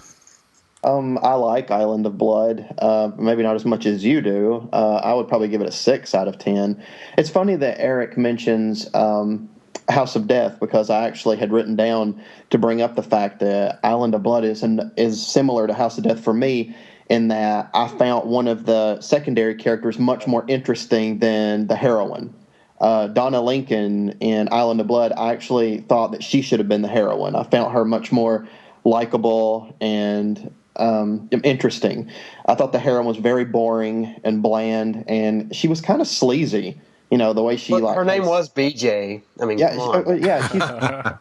I like Island of Blood. Maybe not as much as you do. I would probably give it a 6 out of 10. It's funny that Erik mentions House of Death, because I actually had written down to bring up the fact that Island of Blood is similar to House of Death for me, in that I found one of the secondary characters much more interesting than the heroine. Donna Lincoln in Island of Blood, I actually thought that she should have been the heroine. I found her much more likable and interesting. I thought the heroine was very boring and bland, and she was kind of sleazy. You know, the way she her name was BJ. I mean,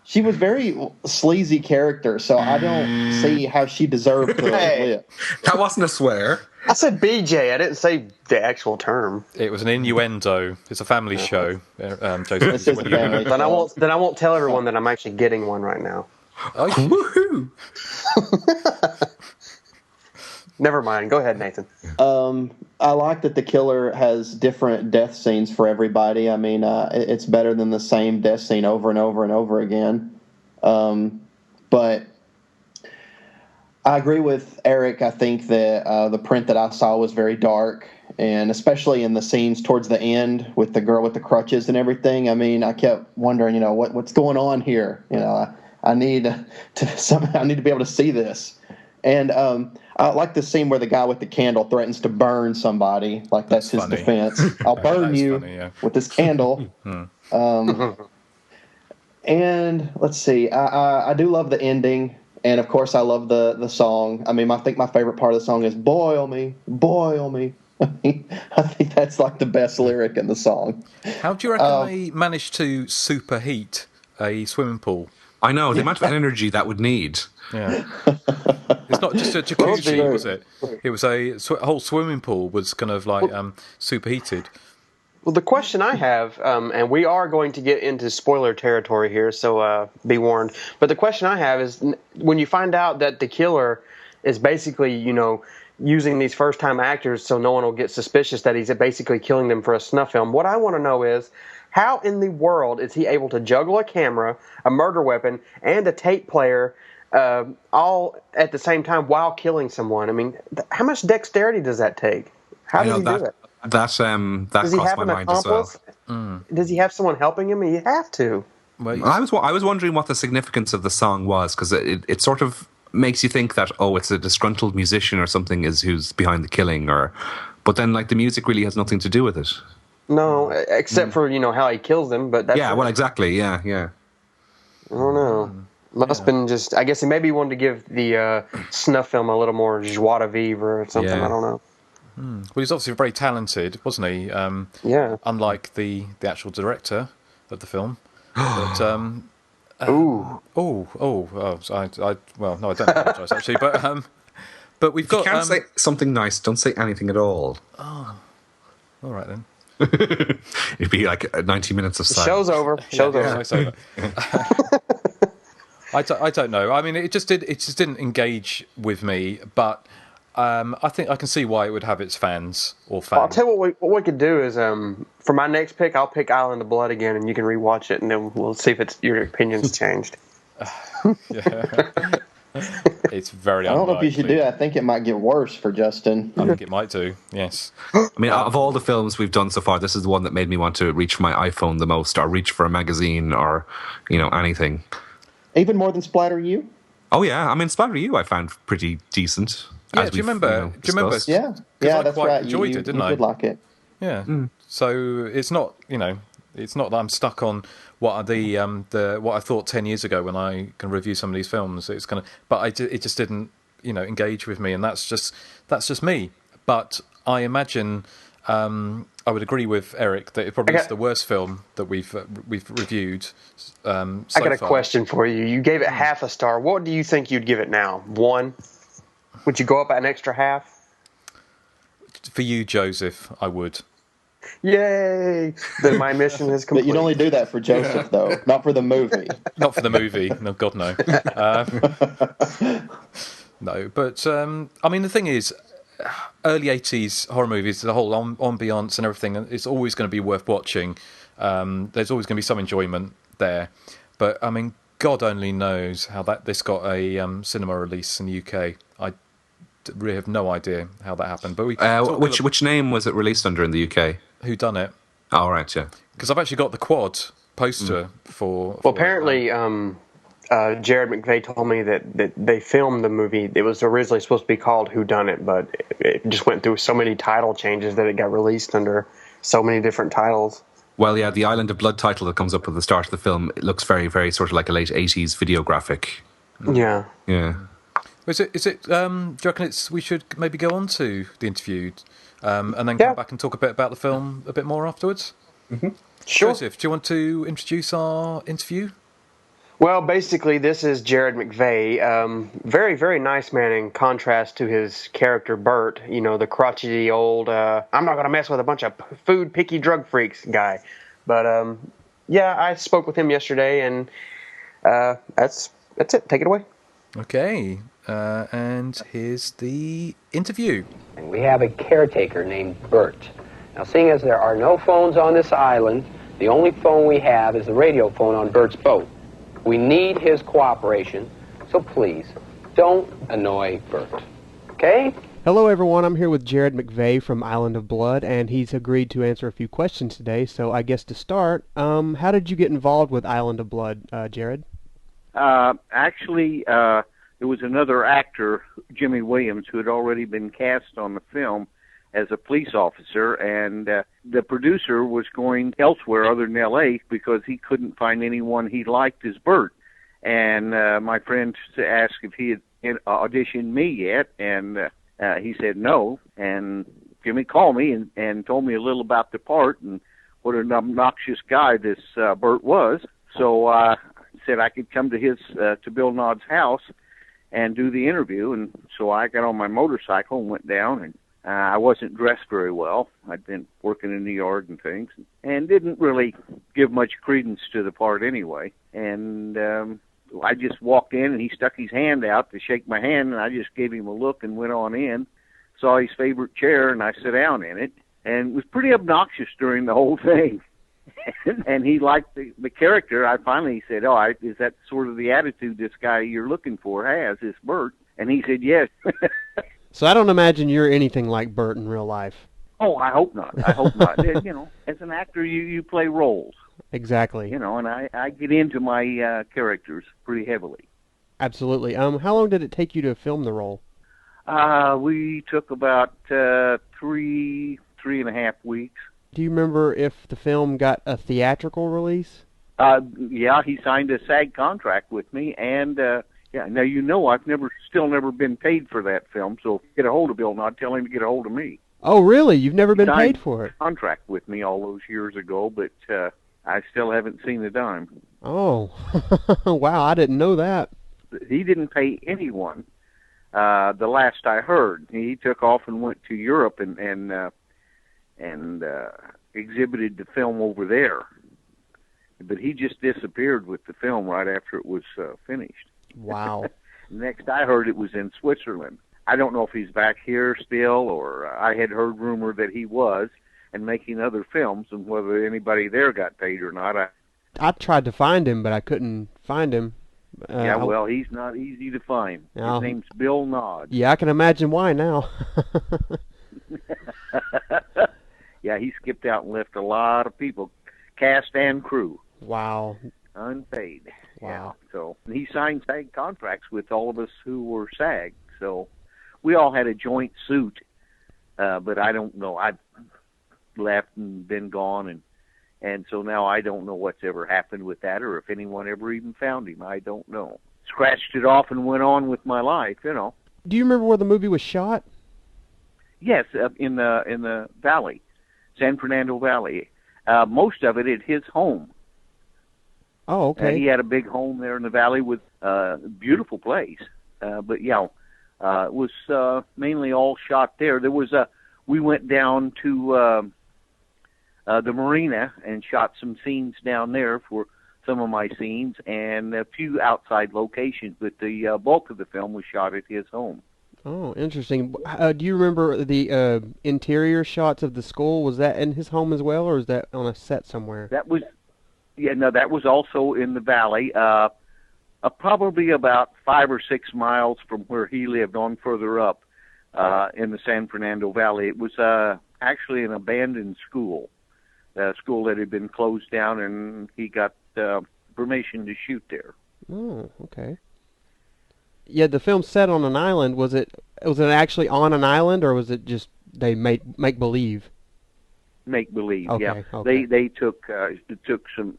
she was very sleazy character. So I don't see how she deserved to live. That wasn't a swear. I said BJ. I didn't say the actual term. It was an innuendo. It's a family show. Joseph, Then I won't tell everyone that I'm actually getting one right now. Woohoo! Never mind. Go ahead, Nathan. I like that the killer has different death scenes for everybody. I mean, it's better than the same death scene over and over and over again. But I agree with Erik. I think that the print that I saw was very dark, and especially in the scenes towards the end with the girl with the crutches and everything. I mean, I kept wondering, what's going on here? I need to be able to see this. And I like the scene where the guy with the candle threatens to burn somebody. Like that's his defense. I'll burn you with this candle. And let's see. I do love the ending. And, of course, I love the song. I mean, I think my favorite part of the song is "Boil Me, Boil Me, I think that's like the best lyric in the song. How do you reckon they managed to superheat a swimming pool? I know, the amount of energy that would need. Yeah. It's not just a jacuzzi, was it? It was a whole swimming pool was kind of like superheated. Well, the question I have, and we are going to get into spoiler territory here, so be warned. But the question I have is, when you find out that the killer is basically, using these first-time actors so no one will get suspicious that he's basically killing them for a snuff film, what I want to know is, how in the world is he able to juggle a camera, a murder weapon, and a tape player all at the same time while killing someone? I mean, how much dexterity does that take? How does he do it? That does he crossed have my an mind as well. accomplice? Does he have someone helping him? You have to. Well, I was wondering what the significance of the song was, because it sort of makes you think that, it's a disgruntled musician or something who's behind the killing, but then like the music really has nothing to do with it. No, except for how he kills them. But that's exactly. Yeah. I don't know. Must have been just. I guess maybe he wanted to give the snuff film a little more joie de vivre or something. I don't know. Well, he's obviously very talented, wasn't he? Unlike the actual director of the film. But, Ooh. Well, no, I don't apologise actually, but we've got. If you can't say something nice, don't say anything at all. Oh, all right then. It'd be like 90 minutes of silence. Show's over. Show's over. I don't know. I mean, it just didn't engage with me, but. I think I can see why it would have its fans or fans. I'll tell you what we could do is, for my next pick, I'll pick Island of Blood again, and you can rewatch it, and then we'll see if your opinion's changed. It's very. I don't know if you should do that. I think it might get worse for Justin. I think it might do. Yes. I mean, out of all the films we've done so far, this is the one that made me want to reach for my iPhone the most, or reach for a magazine, or anything. Even more than Splatter You? Oh yeah, I mean, Splatter You I found pretty decent. Yeah, do you remember? Yeah, I that's right. Enjoyed it, didn't I? You did like it. Yeah. So it's not, it's not that I'm stuck on what are the what I thought 10 years ago when I can review some of these films. It's kind of, but it just didn't, engage with me, and that's just me. But I imagine I would agree with Erik that it probably is the worst film that we've reviewed. I got a question for you. You gave it half a star. What do you think you'd give it now? 1? Would you go up an extra half? For you, Joseph, I would. Yay! Then my mission is complete. But you'd only do that for Joseph, though, not for the movie. Not for the movie. No, God, no. No, but, I mean, the thing is, early 80s horror movies, the whole ambience and everything, it's always going to be worth watching. There's always going to be some enjoyment there. But, I mean, God only knows how this got a cinema release in the UK. I really have no idea how that happened. But which name was it released under in the UK? Who Done It? Oh, right, yeah. Because I've actually got the quad poster for. Well, apparently, Jared McVeigh told me that they filmed the movie. It was originally supposed to be called Who Done It, but it just went through so many title changes that it got released under so many different titles. Well, yeah, the Island of Blood title that comes up at the start of the film, it looks very, very sort of like a late 80s video graphic. Yeah. Yeah. Is it? Do you reckon we should maybe go on to the interview and then come back and talk a bit about the film a bit more afterwards? Mm-hmm. Sure. Joseph, do you want to introduce our interview? Well, basically, this is Jared McVeigh. Very, very nice man in contrast to his character, Bert. The crotchety old, I'm not going to mess with a bunch of food picky drug freaks guy. But, I spoke with him yesterday, and that's it. Take it away. Okay. And here's the interview. And we have a caretaker named Bert. Now, seeing as there are no phones on this island, the only phone we have is the radio phone on Bert's boat. We need his cooperation, so please, don't annoy Bert. Okay? Hello everyone, I'm here with Jared McVeigh from Island of Blood, and he's agreed to answer a few questions today, so I guess to start, how did you get involved with Island of Blood, Jared? Actually, there was another actor, Jimmy Williams, who had already been cast on the film as a police officer, and the producer was going elsewhere other than L.A. because he couldn't find anyone he liked as Bert. And my friend asked if he had auditioned me yet, and he said no. And, Jimmy called me and told me a little about the part and what an obnoxious guy this Bert was. So I said I could come to his to Bill Nodd's house and do the interview. And so I got on my motorcycle and went down, and I wasn't dressed very well. I'd been working in the yard and things, and didn't really give much credence to the part anyway. And I just walked in, and he stuck his hand out to shake my hand, and I just gave him a look and went on in, saw his favorite chair, and I sat down in it, and was pretty obnoxious during the whole thing. And he liked the character. I finally said, is that sort of the attitude this guy you're looking for has, this Bert? And he said, yes. So I don't imagine you're anything like Bert in real life. Oh, I hope not. I hope not. You know, as an actor, you play roles. Exactly. You know, and I get into my characters pretty heavily. Absolutely. How long did it take you to film the role? We took about 3.5 weeks. Do you remember if the film got a theatrical release? Yeah, he signed a SAG contract with me, and yeah. Now I've still never been paid for that film. So if you get a hold of Bill Nod, tell him to get a hold of me. Oh, really? You've never been paid for it? He signed a contract with me all those years ago, but I still haven't seen a dime. Oh, wow! I didn't know that. He didn't pay anyone. The last I heard, he took off and went to Europe and exhibited the film over there. But he just disappeared with the film right after it was finished. Wow. Next I heard, it was in Switzerland. I don't know if he's back here still, or I had heard rumor that he was, and making other films, and whether anybody there got paid or not. I tried to find him, but I couldn't find him. Yeah, well, he's not easy to find. His name's Bill Nod. Yeah, I can imagine why now. Yeah, he skipped out and left a lot of people, cast and crew. Wow. Unpaid. Wow. Yeah, so he signed SAG contracts with all of us who were SAG. So we all had a joint suit, but I don't know. I've left and been gone, and so now I don't know what's ever happened with that, or if anyone ever even found him. I don't know. Scratched it off and went on with my life, you know. Do you remember where the movie was shot? Yes, in the valley, San Fernando Valley. Most of it at his home. Oh, okay. He had a big home there in the valley with a beautiful place. But yeah, it was mainly all shot there. We went down to the marina and shot some scenes down there for some of my scenes, and a few outside locations, but the bulk of the film was shot at his home. Oh, interesting. Do you remember the interior shots of the school? Was that in his home as well, or is that on a set somewhere? That was also in the valley, probably about 5 or 6 miles from where he lived, on further up in the San Fernando Valley. It was actually an abandoned school, a school that had been closed down, and he got permission to shoot there. Oh, okay. Yeah, the film set on an island. Was it actually on an island, or was it just they make believe? Make believe, okay, yeah. Okay. They took some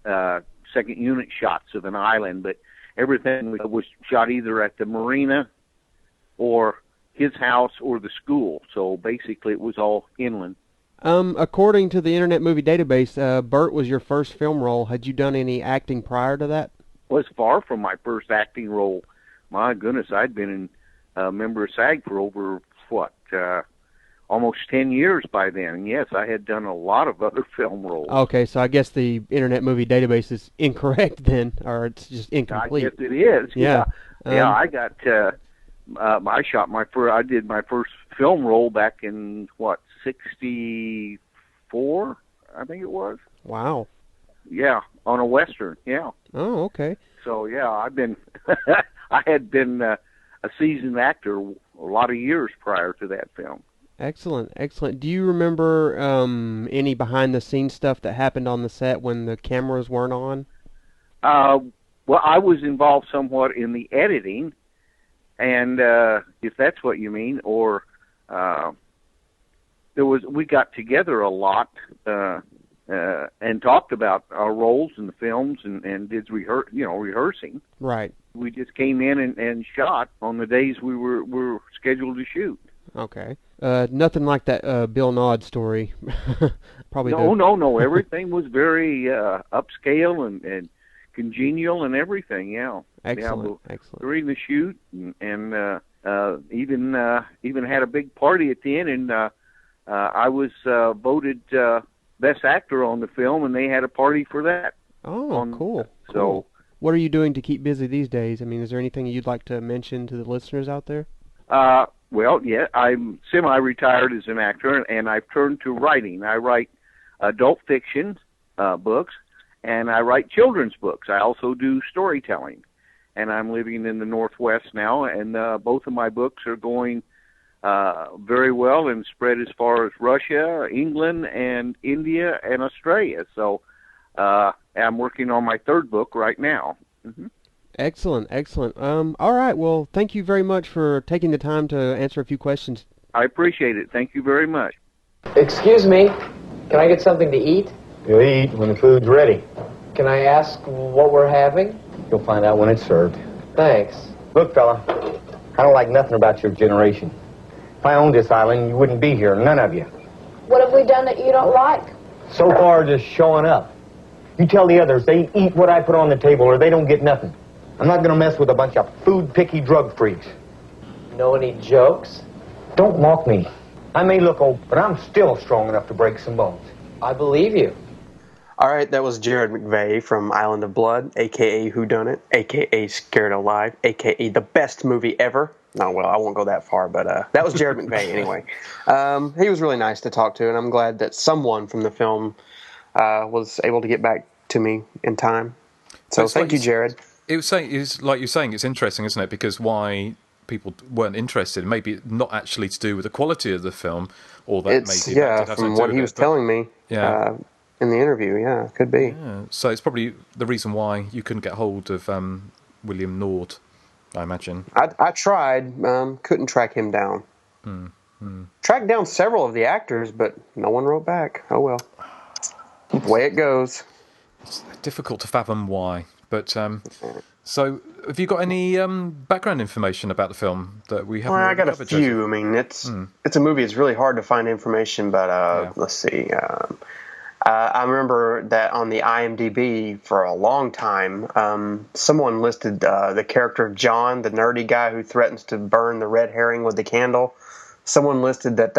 second unit shots of an island, but everything was shot either at the marina or his house or the school. So basically, it was all inland. According to the Internet Movie Database, Bert was your first film role. Had you done any acting prior to that? Was far from my first acting role. My goodness, I'd been a member of SAG for over, almost 10 years by then. And yes, I had done a lot of other film roles. Okay, so I guess the Internet Movie Database is incorrect then, or it's just incomplete. I guess it is. Yeah. I got, I did my first film role back in, 64, I think it was. Wow. Yeah, on a Western, yeah. Oh, okay. So, yeah, I had been a seasoned actor a lot of years prior to that film. Excellent, excellent. Do you remember any behind-the-scenes stuff that happened on the set when the cameras weren't on? Well, I was involved somewhat in the editing, and if that's what you mean, or we got together a lot and talked about our roles in the films and did rehearsing. Right. We just came in and shot on the days we were scheduled to shoot. Okay. Nothing like that Bill Nod story. Probably No. Everything was very upscale and congenial and everything. Yeah. Excellent. Yeah, during the shoot, and even had a big party at the end, and I was voted best actor on the film, and they had a party for that. Oh, cool. So, cool. What are you doing to keep busy these days? I mean, is there anything you'd like to mention to the listeners out there? Well, yeah, I'm semi-retired as an actor, and I've turned to writing. I write adult fiction books, and I write children's books. I also do storytelling, and I'm living in the Northwest now, and both of my books are going very well and spread as far as Russia, England, and India, and Australia. So I'm working on my third book right now. Mm-hmm. Excellent. All right, well, thank you very much for taking the time to answer a few questions. I appreciate it. Thank you very much. Excuse me, can I get something to eat? You'll eat when the food's ready. Can I ask what we're having? You'll find out when it's served. Thanks. Look, fella, I don't like nothing about your generation. If I owned this island, you wouldn't be here, none of you. What have we done that you don't like? So far, just showing up. You tell the others they eat what I put on the table or they don't get nothing. I'm not going to mess with a bunch of food-picky drug freaks. Know any jokes? Don't mock me. I may look old, but I'm still strong enough to break some bones. I believe you. All right, that was Jared McVeigh from Island of Blood, a.k.a. Whodunit, a.k.a. Scared Alive, a.k.a. the best movie ever. No, well, I won't go that far, but that was Jared McVeigh anyway. He was really nice to talk to, and I'm glad that someone from the film was able to get back to me in time. So thank you, Jared. It's like you're saying, it's interesting, isn't it? Because why people weren't interested, maybe not actually to do with the quality of the film, or that maybe that did have from to what do he with was telling me in the interview, could be. Yeah. So it's probably the reason why you couldn't get hold of William Nord, I imagine. I tried, couldn't track him down. Tracked down several of the actors, but no one wrote back. Oh well. The way it goes. It's difficult to fathom why. But so, have you got any background information about the film that we haven't? Well, I got a covered, few. Joseph? I mean, it's a movie. It's really hard to find information, but let's see. I remember that on the IMDb for a long time, someone listed the character of John, the nerdy guy who threatens to burn the red herring with the candle. Someone listed that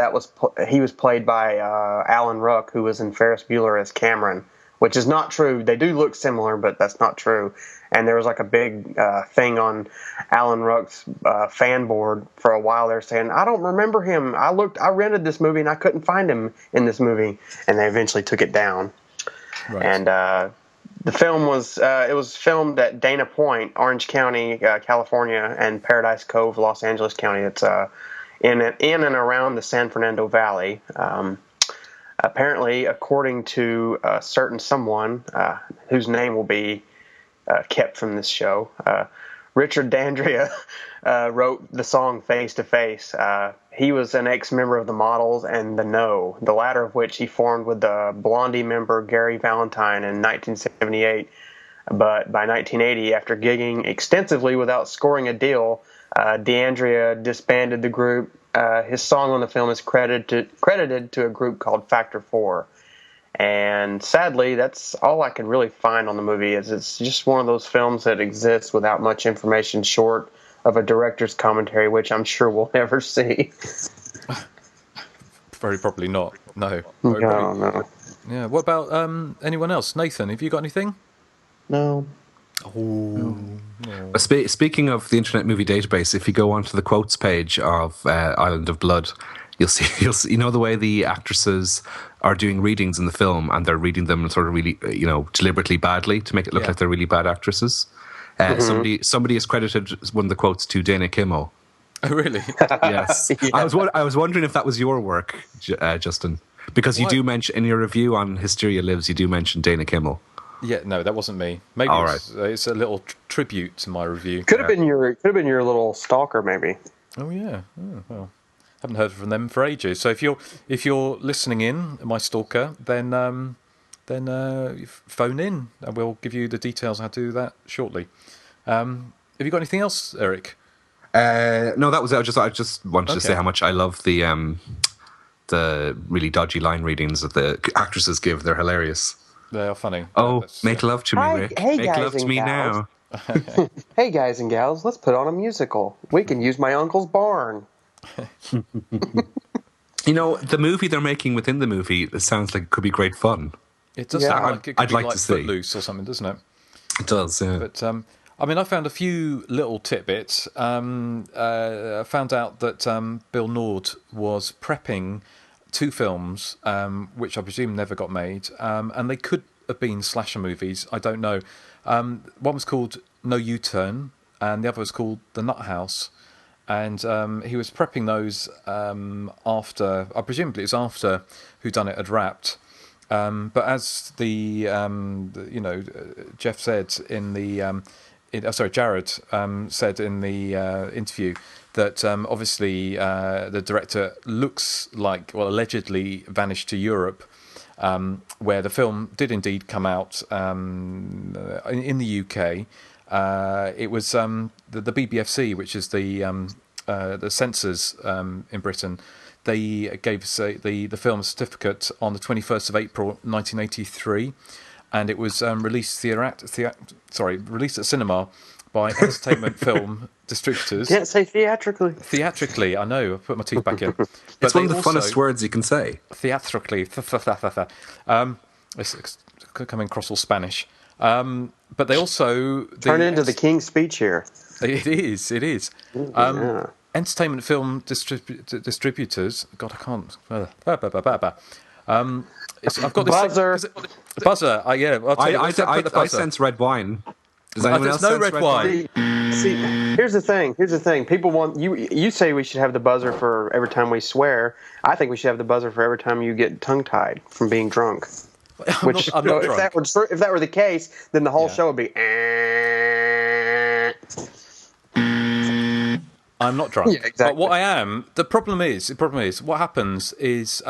he was played by Alan Ruck, who was in Ferris Bueller as Cameron. Which is not true. They do look similar, but that's not true. And there was like a big thing on Alan Ruck's fan board for a while. They're saying, I don't remember him. I rented this movie and I couldn't find him in this movie. And they eventually took it down. Right. And the film was filmed at Dana Point, Orange County, California, and Paradise Cove, Los Angeles County. It's in and around the San Fernando Valley. Apparently, according to a certain someone whose name will be kept from this show, Richard D'Andrea wrote the song Face to Face. He was an ex-member of the Models and the No, the latter of which he formed with the Blondie member Gary Valentine in 1978. But by 1980, after gigging extensively without scoring a deal, D'Andrea disbanded the group. His song on the film is credited to a group called Factor 4. And sadly, that's all I can really find on the movie. It's just one of those films that exists without much information short of a director's commentary, which I'm sure we'll never see. Very probably not. No. No. Yeah. What about anyone else? Nathan, have you got anything? No. Speaking of the Internet Movie Database, if you go onto the quotes page of Island of Blood, you'll see, you know, the way the actresses are doing readings in the film, and they're reading them sort of really, deliberately badly to make it look like they're really bad actresses. Somebody has credited one of the quotes to Dana Kimmel. Oh, really? Yes. Yeah. I was wondering if that was your work, Justin, because you do mention in your review on Hysteria Lives, you do mention Dana Kimmel. Yeah, no, that wasn't me. Maybe it's a little tribute to my review. Could have been your little stalker, maybe. Oh yeah. Oh, well, haven't heard from them for ages. So if you're listening in, my stalker, then phone in, and we'll give you the details on how to do that shortly. Have you got anything else, Erik? No, that was it. I just wanted to say how much I love the really dodgy line readings that the actresses give. They're hilarious. They are funny. Oh, make love to me, Rick. Hey, make guys love to and me gals. now. Hey, guys and gals, let's put on a musical. We can use my uncle's barn. You know, the movie they're making within the movie, it sounds like it could be great fun. It does sound like it could I'd be like like to see. Footloose or something, doesn't it? It does, yeah. But I mean, I found a few little tidbits. I found out that Bill Nord was prepping 2 films, which I presume never got made, and they could have been slasher movies. I don't know. One was called No U-Turn, and the other was called The Nut House. And he was prepping those after, I presumably it was after Whodunit had wrapped. But as Jeff said in the, Jared said in the interview that obviously the director looks like, well, allegedly vanished to Europe, where the film did indeed come out in the UK. It was the BBFC, which is the censors in Britain. They gave the film a certificate on the 21st of April 1983, and it was released released at cinema by Entertainment Film Distributors. Can't say theatrically. Theatrically, I know. I put my teeth back in. It's one of the funnest words you can say. Theatrically. It's coming across all Spanish. But they also... Turn into the King's Speech here. It is. Yeah. Entertainment Film Distributors... God, I can't... I've got this... Buzzer. Buzzer. Yeah. I sense red wine. Does anyone else no sense red wine? See, here's the thing. People want you say we should have the buzzer for every time we swear. I think we should have the buzzer for every time you get tongue-tied from being drunk. I'm not drunk. If that were the case, then the whole show would be. I'm not drunk. Yeah, exactly. But what I am, the problem is, what happens is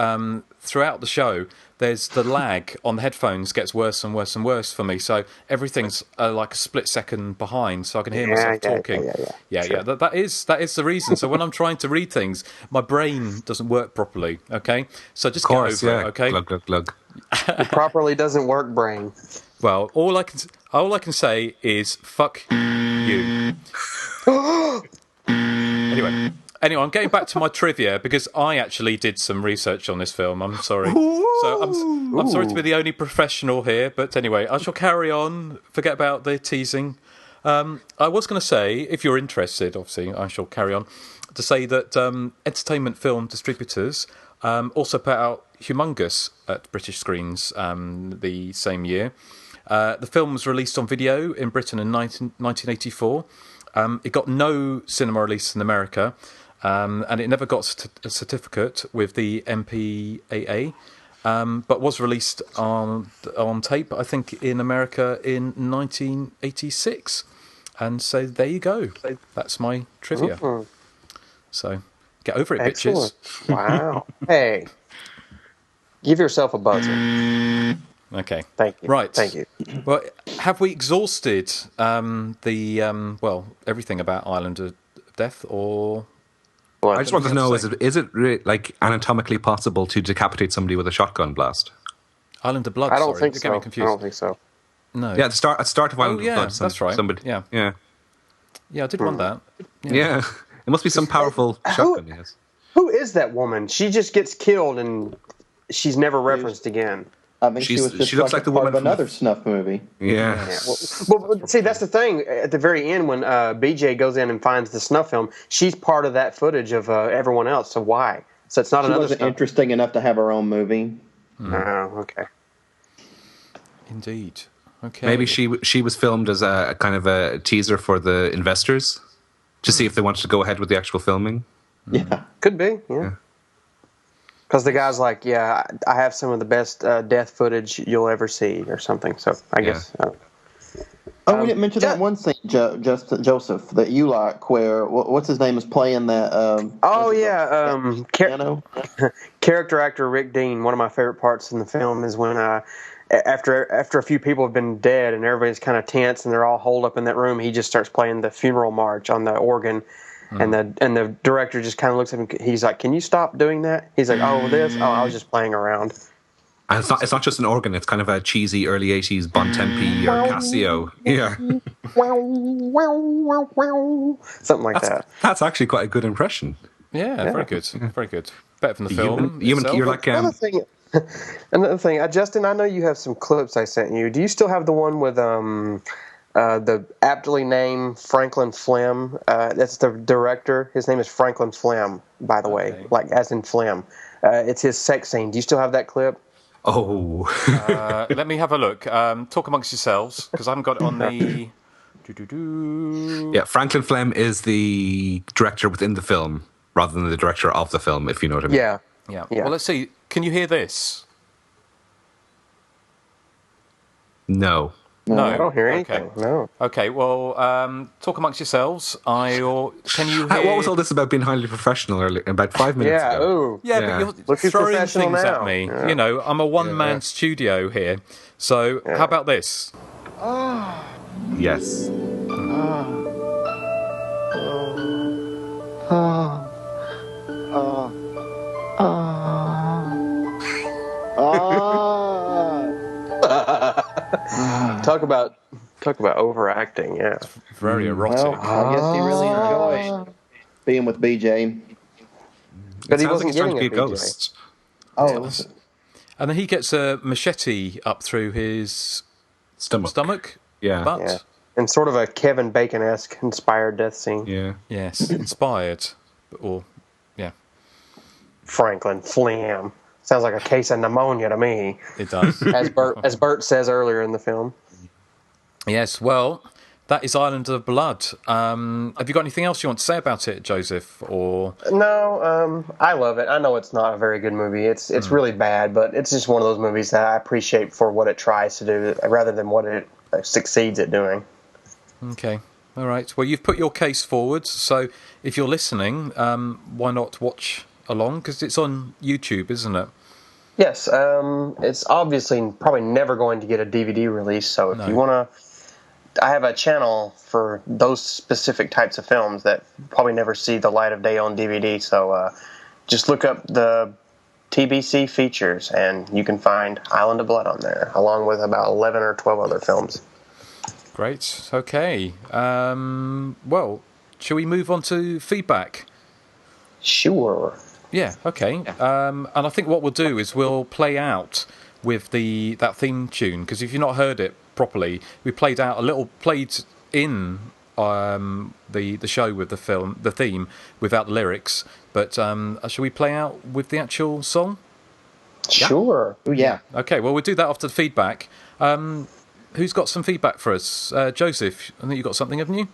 throughout the show, there's the lag on the headphones gets worse and worse and worse for me. So everything's like a split second behind, so I can hear myself talking. Yeah. That is the reason. So when I'm trying to read things, my brain doesn't work properly. Okay, so just get over it. Okay. Glug. It properly doesn't work, brain. Well, all I can say is fuck you. Anyway, I'm getting back to my trivia because I actually did some research on this film. I'm sorry. So I'm sorry to be the only professional here, but anyway, I shall carry on. Forget about the teasing. I was going to say, if you're interested, obviously, I shall carry on to say that Entertainment Film Distributors also put out Humongous at British screens the same year. The film was released on video in Britain in 1984. It got no cinema release in America, and it never got a certificate with the MPAA, but was released on tape, I think, in America in 1986. And so there you go. That's my trivia. Mm-hmm. So get over it, Excellent. bitches. Wow. Hey, give yourself a buzzer. Okay. Thank you. Right. Thank you. Well, have we exhausted everything about Island of Death, or? Well, I just want to know: is it really, like, anatomically possible to decapitate somebody with a shotgun blast? Island of Blood. I don't think You're so. getting confused. I don't think so. No. Yeah, at the start of Island of Blood. That's right. Somebody. Yeah, I did want that. Yeah. It must be some powerful shotgun. Yes. Who is that woman? She just gets killed and she's never referenced again. I think she was just looks like the part woman of another snuff movie. Yeah. Well, see, that's the thing. At the very end, when BJ goes in and finds the snuff film, she's part of that footage of everyone else. So why? So it's not She another wasn't snuff. interesting enough to have her own movie. Oh, okay. Indeed. Okay. Maybe she was filmed as a kind of a teaser for the investors to see if they wanted to go ahead with the actual filming. Yeah. Could be, yeah. Because the guy's like, yeah, I have some of the best death footage you'll ever see, or something. So I guess. We didn't mention that one scene, Joseph, that you like, where what's his name is playing that. Piano. Character actor Rick Dean. One of my favorite parts in the film is when after a few people have been dead and everybody's kind of tense and they're all holed up in that room, he just starts playing the funeral march on the organ. And the director just kind of looks at him. He's like, "Can you stop doing that?" He's like, "Oh, this? Oh, I was just playing around." And it's not just an organ, it's kind of a cheesy early 80s Bontempi or Casio. Yeah. Something like that. That's actually quite a good impression. Yeah, very good. Very good. Better than the film. You're like... Another thing, Justin, I know you have some clips I sent you. Do you still have the one with the aptly named Franklin Flem? That's the director. His name is Franklin Flem, by the way, like as in phlegm. It's his sex scene. Do you still have that clip? Oh. Let me have a look. Talk amongst yourselves, because I haven't got it on the... Yeah, Franklin Flem is the director within the film, rather than the director of the film, if you know what I mean. Yeah. Well, let's see. Can you hear this? No. No, I don't hear anything. Okay. No. Okay, well, talk amongst yourselves. Can you hear... What was all this about being highly professional earlier, about 5 minutes ago? Ooh. Yeah, but you're throwing things now. at me. Yeah. You know, I'm a one-man studio here. So, how about this? Yes. Talk about overacting. Yeah, it's very erotic. Well, I guess he really enjoyed being with BJ, but he wasn't getting to be a ghost. Oh, and then he gets a machete up through his stomach. Yeah. Butt. Yeah. And sort of a Kevin Bacon-esque inspired death scene. Yeah. Yes, inspired, or yeah. Franklin Flem sounds like a case of pneumonia to me. It does, as Bert says earlier in the film. Yes, well, that is Island of Blood. Have you got anything else you want to say about it, Joseph? Or no, I love it. I know it's not a very good movie. It's really bad, but it's just one of those movies that I appreciate for what it tries to do, rather than what it succeeds at doing. Okay, all right. Well, you've put your case forward, so if you're listening, why not watch along? Because it's on YouTube, isn't it? Yes, it's obviously probably never going to get a DVD release, so if you want to... I have a channel for those specific types of films that probably never see the light of day on DVD, so just look up the TBC features, and you can find Island of Blood on there, along with about 11 or 12 other films. Great, okay. Well, shall we move on to feedback? Sure. Yeah, okay. And I think what we'll do is we'll play out with that theme tune, because if you've not heard it properly, we played in the show with the theme without the lyrics. But shall we play out with the actual song? Sure. Yeah. Okay. Well, we'll do that after the feedback. Who's got some feedback for us? Joseph, I think you got something, haven't you?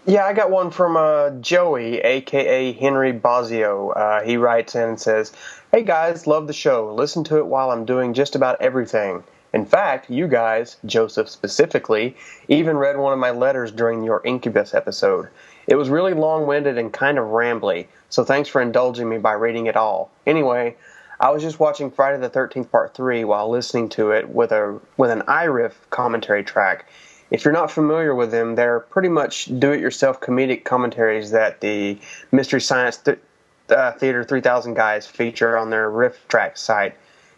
Yeah, I got one from Joey, a.k.a. Henry Bozio. He writes in and says, "Hey guys, love the show. Listen to it while I'm doing just about everything. In fact, you guys, Joseph specifically, even read one of my letters during your Incubus episode. It was really long-winded and kind of rambly, so thanks for indulging me by reading it all. Anyway, I was just watching Friday the 13th Part 3 while listening to it with an iRiff commentary track. If you're not familiar with them, they're pretty much do-it-yourself comedic commentaries that the Mystery Science Theater 3000 guys feature on their riff track site.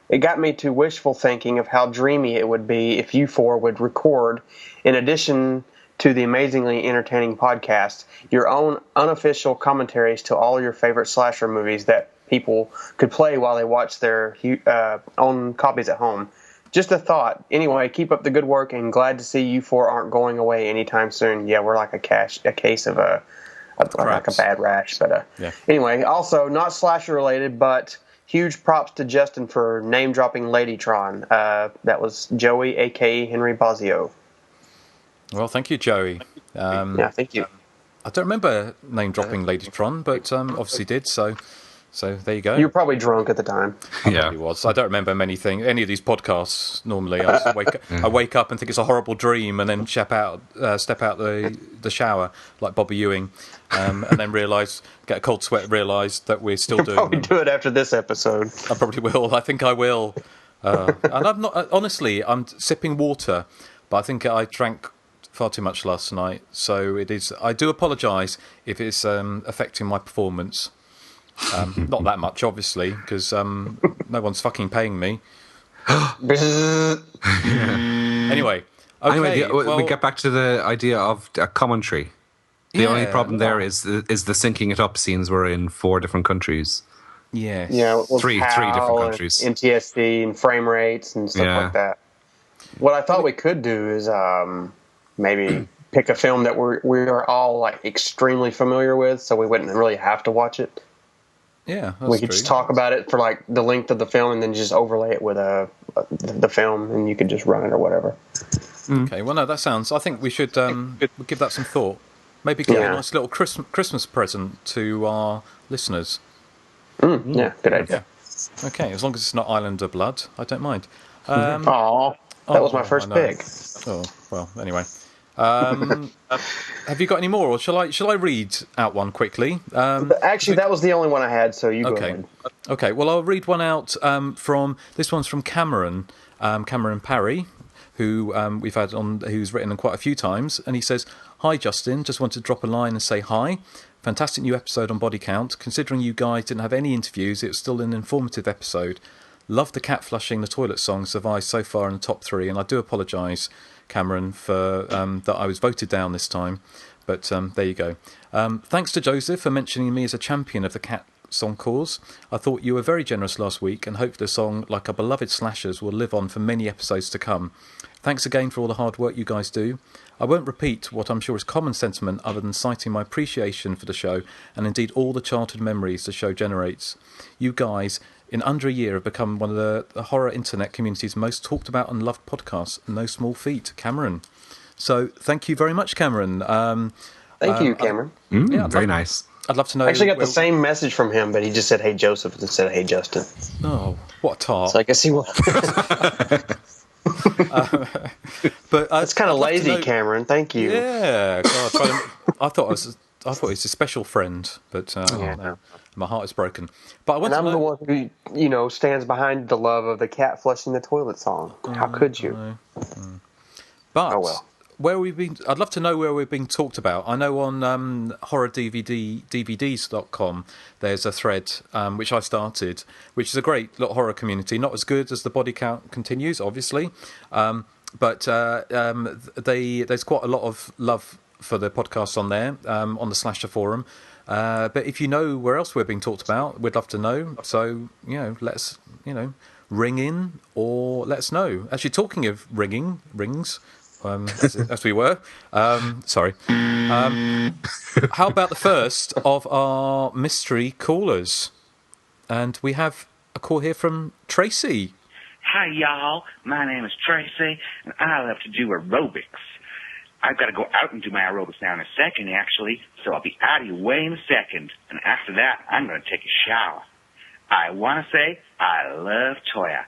It got me to wishful thinking of how dreamy it would be if you four would record, in addition to the amazingly entertaining podcast, your own unofficial commentaries to all your favorite slasher movies that people could play while they watch their own copies at home. Just a thought. Anyway, keep up the good work, and glad to see you four aren't going away anytime soon. Yeah, we're like a case of like a bad rash. But Anyway, also not slasher related, but huge props to Justin for name dropping Ladytron. That was Joey, aka Henry Bozio. Well, thank you, Joey. Yeah, thank you. I don't remember name dropping Ladytron, but obviously did. So there you go. You were probly drunk at the time. I probably was. I don't remember any of these podcasts. Normally, I wake up and think it's a horrible dream, and then step out the shower like Bobby Ewing, and then get a cold sweat, realise that we're still doing. Probably do it after this episode. I probably will. I think I will. And I'm not honestly. I'm sipping water, but I think I drank far too much last night. So it is. I do apologise if it's affecting my performance. Not that much, obviously, because no one's fucking paying me. Anyway, okay. We get back to the idea of a commentary. The only problem there is the syncing it up scenes were in 4 different countries. Yes. Yeah, three different countries. NTSC and frame rates and stuff like that. What I thought we could do is maybe pick a film that we are all like extremely familiar with, so we wouldn't really have to watch it. Yeah, we could just talk about it for like the length of the film, and then just overlay it with the film, and you could just run it or whatever. Okay, well, no, that sounds. I think we should give that some thought. Maybe give a nice little Christmas present to our listeners. Yeah, good idea. Yeah. Okay, as long as it's not Island of Blood, I don't mind. That was my first pick. Oh well, anyway. Have you got any more, or shall I read out one quickly? Actually, that was the only one I had, so you go ahead. Okay, well, I'll read one out from this one's from Cameron Parry, who we've had on, who's written quite a few times, and he says, "Hi Justin, just wanted to drop a line and say hi. Fantastic new episode on body count. Considering you guys didn't have any interviews, it was still an informative episode. Love the cat flushing the toilet song, survived so far in the top 3, and I do apologise, Cameron, for that I was voted down this time, but there you go. Thanks to Joseph for mentioning me as a champion of the cat song cause. I thought you were very generous last week, and hope the song, like our beloved slashers, will live on for many episodes to come. Thanks again for all the hard work you guys do. I won't repeat what I'm sure is common sentiment other than citing my appreciation for the show and indeed all the childhood memories the show generates. You guys, in under a year, have become one of the horror internet community's most talked about and loved podcasts. No small feat, Cameron." So thank you very much, Cameron. Thank you, Cameron. Very nice. I'd love to know. I actually got the same message from him, but he just said, "Hey Joseph," instead of "Hey Justin." Oh, what a tart! So I guess he will. But it's kind of lazy, Cameron. Thank you. Yeah, God, I thought he was a special friend, but no, my heart is broken. But I'm the one who, stands behind the love of the cat flushing the toilet song. How could you? But oh well. I'd love to know where we're being talked about. I know on horrordvds.com there's a thread which I started, which is a great little horror community. Not as good as the body count continues, obviously, but there's quite a lot of love for the podcast on there, on the Slasher forum. But if you know where else we're being talked about, we'd love to know. So let's ring in or let us know. Actually, talking of rings. As we were. Sorry. How about the first of our mystery callers? And we have a call here from Tracy. Hi, y'all. My name is Tracy, and I love to do aerobics. I've got to go out and do my aerobics now in a second, actually, so I'll be out of your way in a second. And after that, I'm going to take a shower. I want to say I love Toya,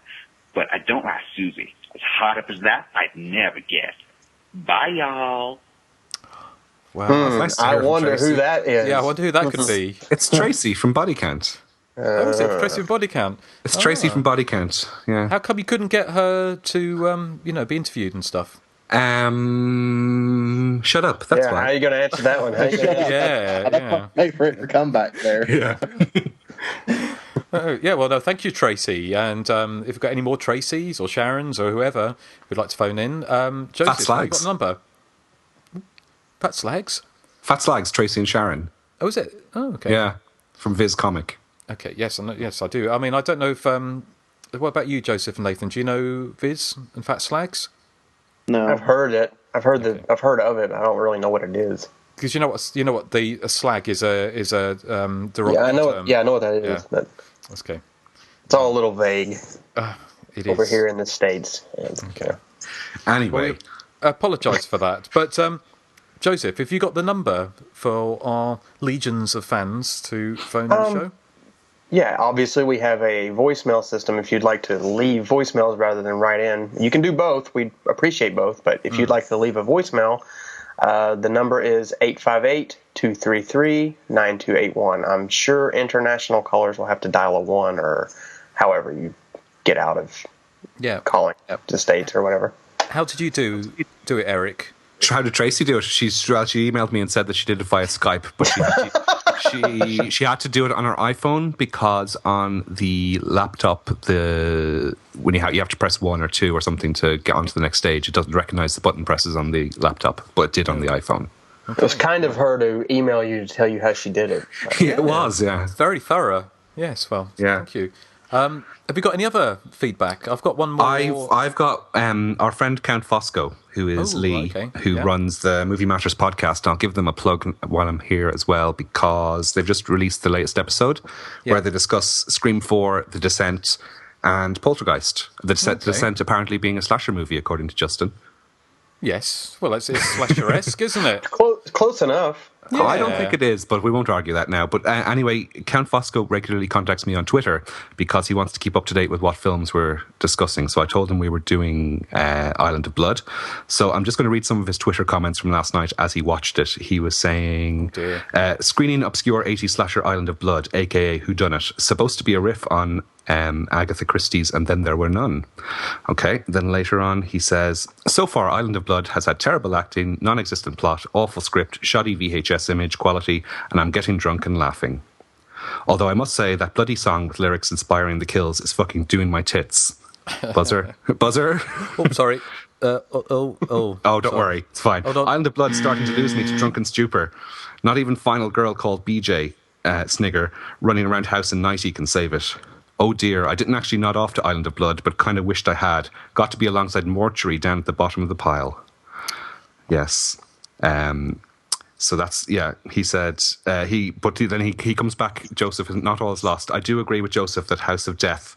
but I don't like Susie. As hot up as that, I'd never get. Bye, y'all. Wow, I wonder who that is. Yeah, I wonder who that could be. It's Tracy from Body Count. Is it Tracy from Body Count? It's Tracy from Body Count. Yeah. How come you couldn't get her to, be interviewed and stuff? Shut up. That's why. How are you going to answer that one? Yeah. Wait for it to come back there. Yeah. Well, no, thank you, Tracy. And if you've got any more Tracys or Sharons or whoever who'd like to phone in, Joseph, have you got a number? Fat Slags? Fat Slags, Tracy and Sharon. Oh, is it? Oh, okay. Yeah, from Viz Comic. Okay, yes, I do. I mean, I don't know if... what about you, Joseph and Nathan? Do you know Viz and Fat Slags? No. I've heard it. I've heard of it. I don't really know what it is. Because you know what a slag is a derogatory I know. term. I know what that is. But that's okay. It's all a little vague. It over is. here in the States. Okay. Anyway, I apologise for that. But Joseph, have you got the number for our legions of fans to phone the show? Yeah, obviously we have a voicemail system. If you'd like to leave voicemails rather than write in, you can do both. We'd appreciate both. But if you'd like to leave a voicemail, the number is 858-233-9281. I'm sure international callers will have to dial a 1 or however you get out of calling up the States or whatever. How did you do it, Erik? How did Tracy do it? She emailed me and said that she did it via Skype, but she had to do it on her iPhone because on the laptop, when you have to press 1 or 2 or something to get onto the next stage, it doesn't recognize the button presses on the laptop, but it did on the iPhone. It was kind of her to email you to tell you how she did it. It was, yeah. It's very thorough. Yes, well, thank you. Have you got any other feedback? I've got one more. I've got our friend Count Fosco, who is Lee, who runs the Movie Matters podcast. I'll give them a plug while I'm here as well, because they've just released the latest episode where they discuss Scream 4, The Descent, and Poltergeist. The Descent apparently being a slasher movie, according to Justin. Yes, well, it's slasher-esque, isn't it? Close enough. Yeah. I don't think it is, but we won't argue that now. But anyway, Count Fosco regularly contacts me on Twitter because he wants to keep up to date with what films we're discussing. So I told him we were doing Island of Blood. So I'm just going to read some of his Twitter comments from last night as he watched it. He was saying, screening obscure 80s slasher Island of Blood, a.k.a. Whodunit, supposed to be a riff on Agatha Christie's And Then There Were None. Okay, then later on he says, so far Island of Blood has had terrible acting, non-existent plot, awful script, shoddy VHS image quality, and I'm getting drunk and laughing. Although I must say that bloody song with lyrics inspiring the kills is fucking doing my tits. Buzzer. Oh, sorry. Don't worry, it's fine. Island of Blood's starting to lose me to drunken stupor. Not even final girl called BJ, Snigger, running around house in nighty can save it. Oh dear, I didn't actually nod off to Island of Blood, but kind of wished I had. Got to be alongside Mortuary down at the bottom of the pile. Yes. So that's, he said, then he comes back, Joseph, not all is lost. I do agree with Joseph that House of Death,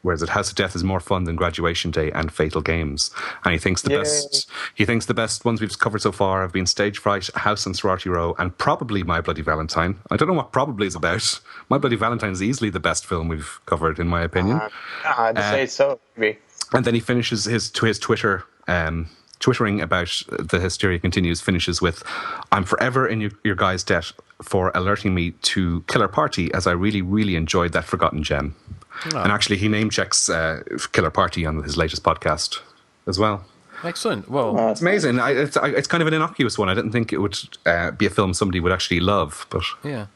whereas House of Death is more fun than Graduation Day and Fatal Games. And he thinks the best ones we've covered so far have been Stage Fright, House on Sorority Row, and probably My Bloody Valentine. I don't know what probably is about. My Bloody Valentine is easily the best film we've covered, in my opinion. I'd say so, maybe. And then he finishes his Twitter, twittering about the Hysteria Continues, finishes with, I'm forever in your guys' debt for alerting me to Killer Party, as I really, really enjoyed that forgotten gem. Oh. And actually, he name checks Killer Party on his latest podcast as well. Excellent. Well, it's amazing. It's kind of an innocuous one. I didn't think it would be a film somebody would actually love, but yeah.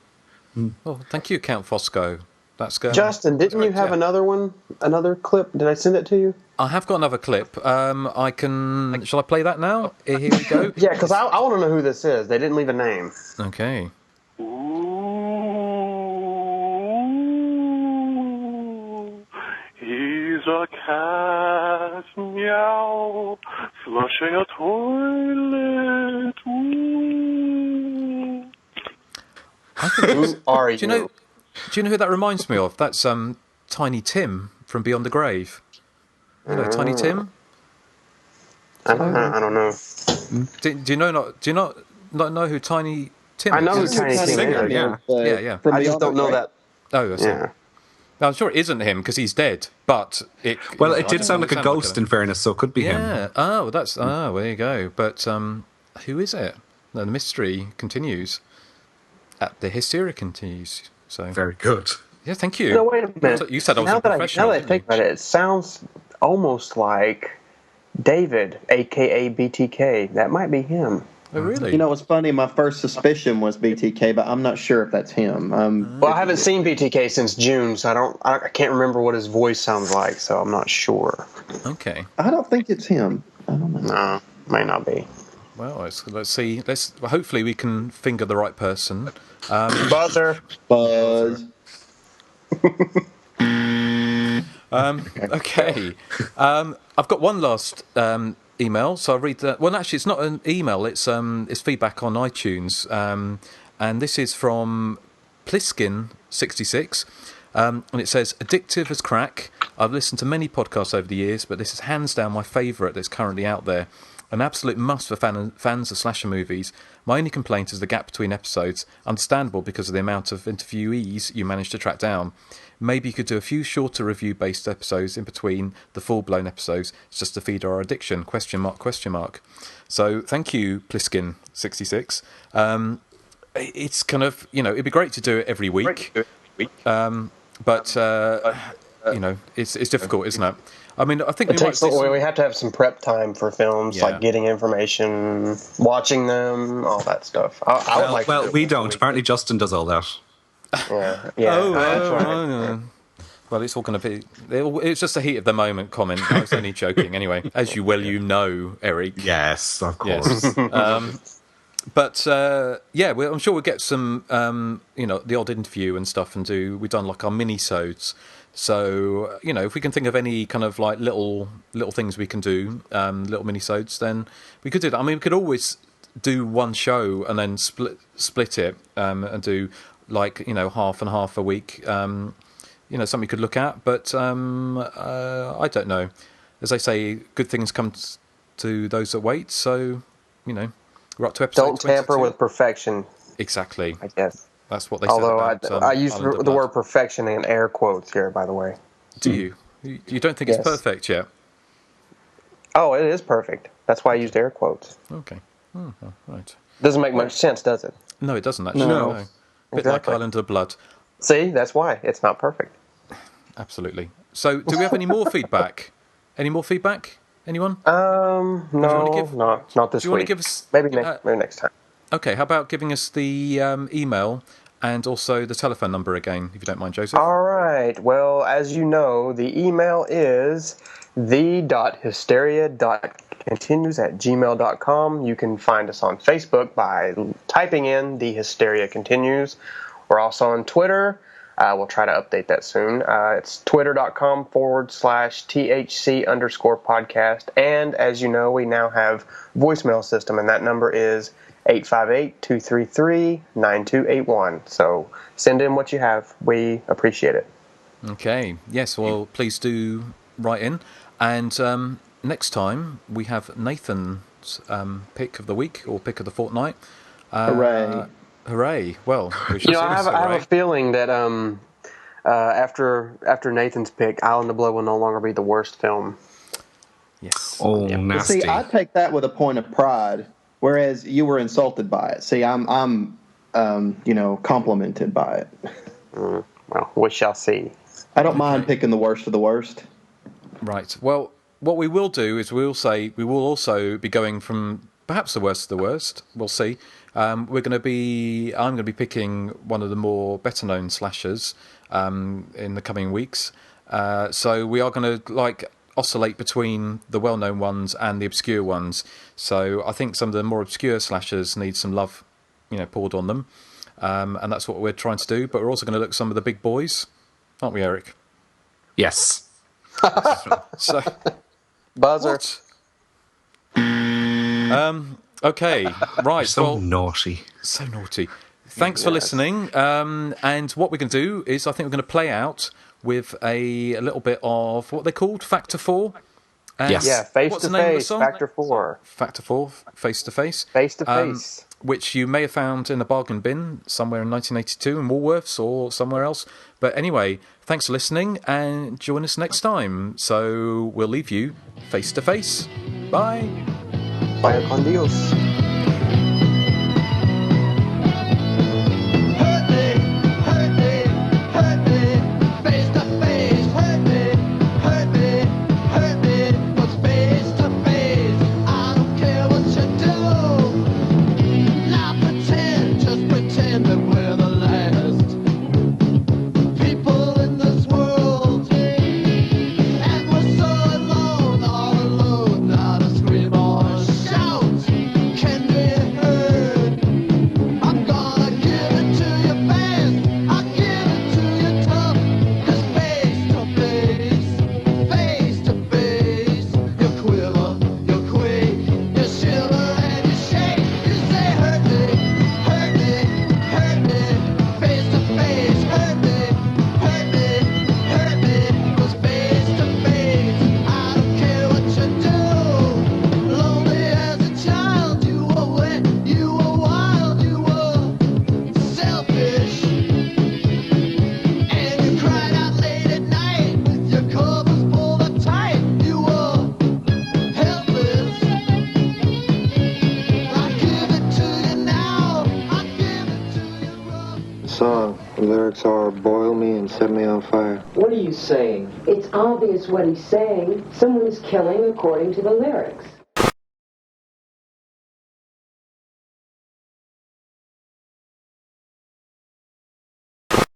Well, thank you, Count Fosco. That's good. Justin, didn't you have another clip? Did I send it to you? I have got another clip. Shall I play that now? Here we go. Yeah, because I want to know who this is. They didn't leave a name. Okay. He's a cat, meow, flushing a toilet. Ooh. Who are you? Do you know who that reminds me of? That's Tiny Tim from Beyond the Grave. You know Tiny Tim? I don't know. Do you not know who Tiny Tim is? I know who Tiny Tim is. Yeah. I just don't know that. Oh, I see. Yeah. Now, I'm sure it isn't him because he's dead, but it... Well, it did sound like a ghost, in fairness, so it could be him. Yeah. Oh, there you go. But who is it? No, the mystery continues. The Hysteria continues. So very good. Yeah, thank you. No, wait a minute. You said I was a professional. Now that I think about it sounds almost like David, a.k.a. BTK. That might be him. Oh, really? You know, it's funny. My first suspicion was BTK, but I'm not sure if that's him. Well, I haven't seen BTK since June, so I can't remember what his voice sounds like, so I'm not sure. Okay. I don't think it's him. I don't know. No, might not be. Well, let's see. Hopefully we can finger the right person. Buzzer. Buzz. Okay. I've got one last email, so I'll read that. Well, actually, it's not an email. It's feedback on iTunes, and this is from Pliskin66, and it says, "Addictive as crack. I've listened to many podcasts over the years, but this is hands down my favourite that's currently out there. An absolute must for fans of slasher movies. My only complaint is the gap between episodes. Understandable because of the amount of interviewees you managed to track down. Maybe you could do a few shorter review-based episodes in between the full-blown episodes, just to feed our addiction, ? So thank you, Pliskin66. It's kind of, it'd be great to do it every week. But it's difficult, isn't it? I mean, I think we have to have some prep time for films, like getting information, watching them, all that stuff. Well, we don't. Apparently, Justin does all that. Yeah. Well, it's all going to be... It's just a heat of the moment comment. I was only joking. Anyway, as you know, Erik. Yes, of course. Yes. But, I'm sure we'll get some, the odd interview and stuff we've done like our mini-sodes. So, if we can think of any kind of like little things we can do, little mini-sodes, then we could do that. I mean, we could always do one show and then split it and do like, half and half a week, something you could look at. But I don't know. As they say, good things come to those that wait. So, we're up to episode 22. Don't tamper with perfection. Exactly. I guess. That's what they said about, I use the word perfection in air quotes here, by the way. Do you? You don't think it's perfect yet? Oh, it is perfect. That's why I used air quotes. Okay. Oh, right. Doesn't make much sense, does it? No, it doesn't actually. No. A bit like Island of Blood. See, that's why. It's not perfect. Absolutely. So, do we have any more feedback? Any more feedback? Anyone? No, not this week. Do you want to give us... Maybe next time. Okay, how about giving us the email and also the telephone number again, if you don't mind, Joseph? All right. Well, as you know, the email is the.hysteria.continues@gmail.com. You can find us on Facebook by typing in The Hysteria Continues. We're also on Twitter. We'll try to update that soon. It's twitter.com/THC_podcast. And as you know, we now have voicemail system, and that number is 858-233-9281. So send in what you have. We appreciate it. Okay. Yes, well, please do write in. And next time, we have Nathan's pick of the week, or pick of the fortnight. Hooray. Hooray. Well, we shall see I have a feeling that after Nathan's pick, Island of Blood will no longer be the worst film. Yes. Oh, nasty. See, I take that with a point of pride, whereas you were insulted by it. See, I'm complimented by it. Well, we shall see. I don't mind picking the worst of the worst. Right. Well, what we will do is we will also be going from perhaps the worst to the worst. We'll see. I'm going to be picking one of the more better known slashers in the coming weeks. So we are going to oscillate between the well known ones and the obscure ones. So I think some of the more obscure slashers need some love, poured on them, and that's what we're trying to do. But we're also going to look at some of the big boys, aren't we, Erik? Yes. So buzzer. Okay, right. So naughty. So naughty. Thanks for listening. And what we're going to do is I think we're going to play out with a little bit of what they're called, Factor 4. Yes. Yeah, Face to Face, Factor 4. Factor 4, Face to Face. Face to Face. Which you may have found in a bargain bin somewhere in 1982 in Woolworths or somewhere else. But anyway, thanks for listening and join us next time. So we'll leave you face to face. Bye. Vaya con Dios. Can't lyrics are boil me and set me on fire. What are you saying? It's obvious what he's saying. Someone is killing according to the lyrics.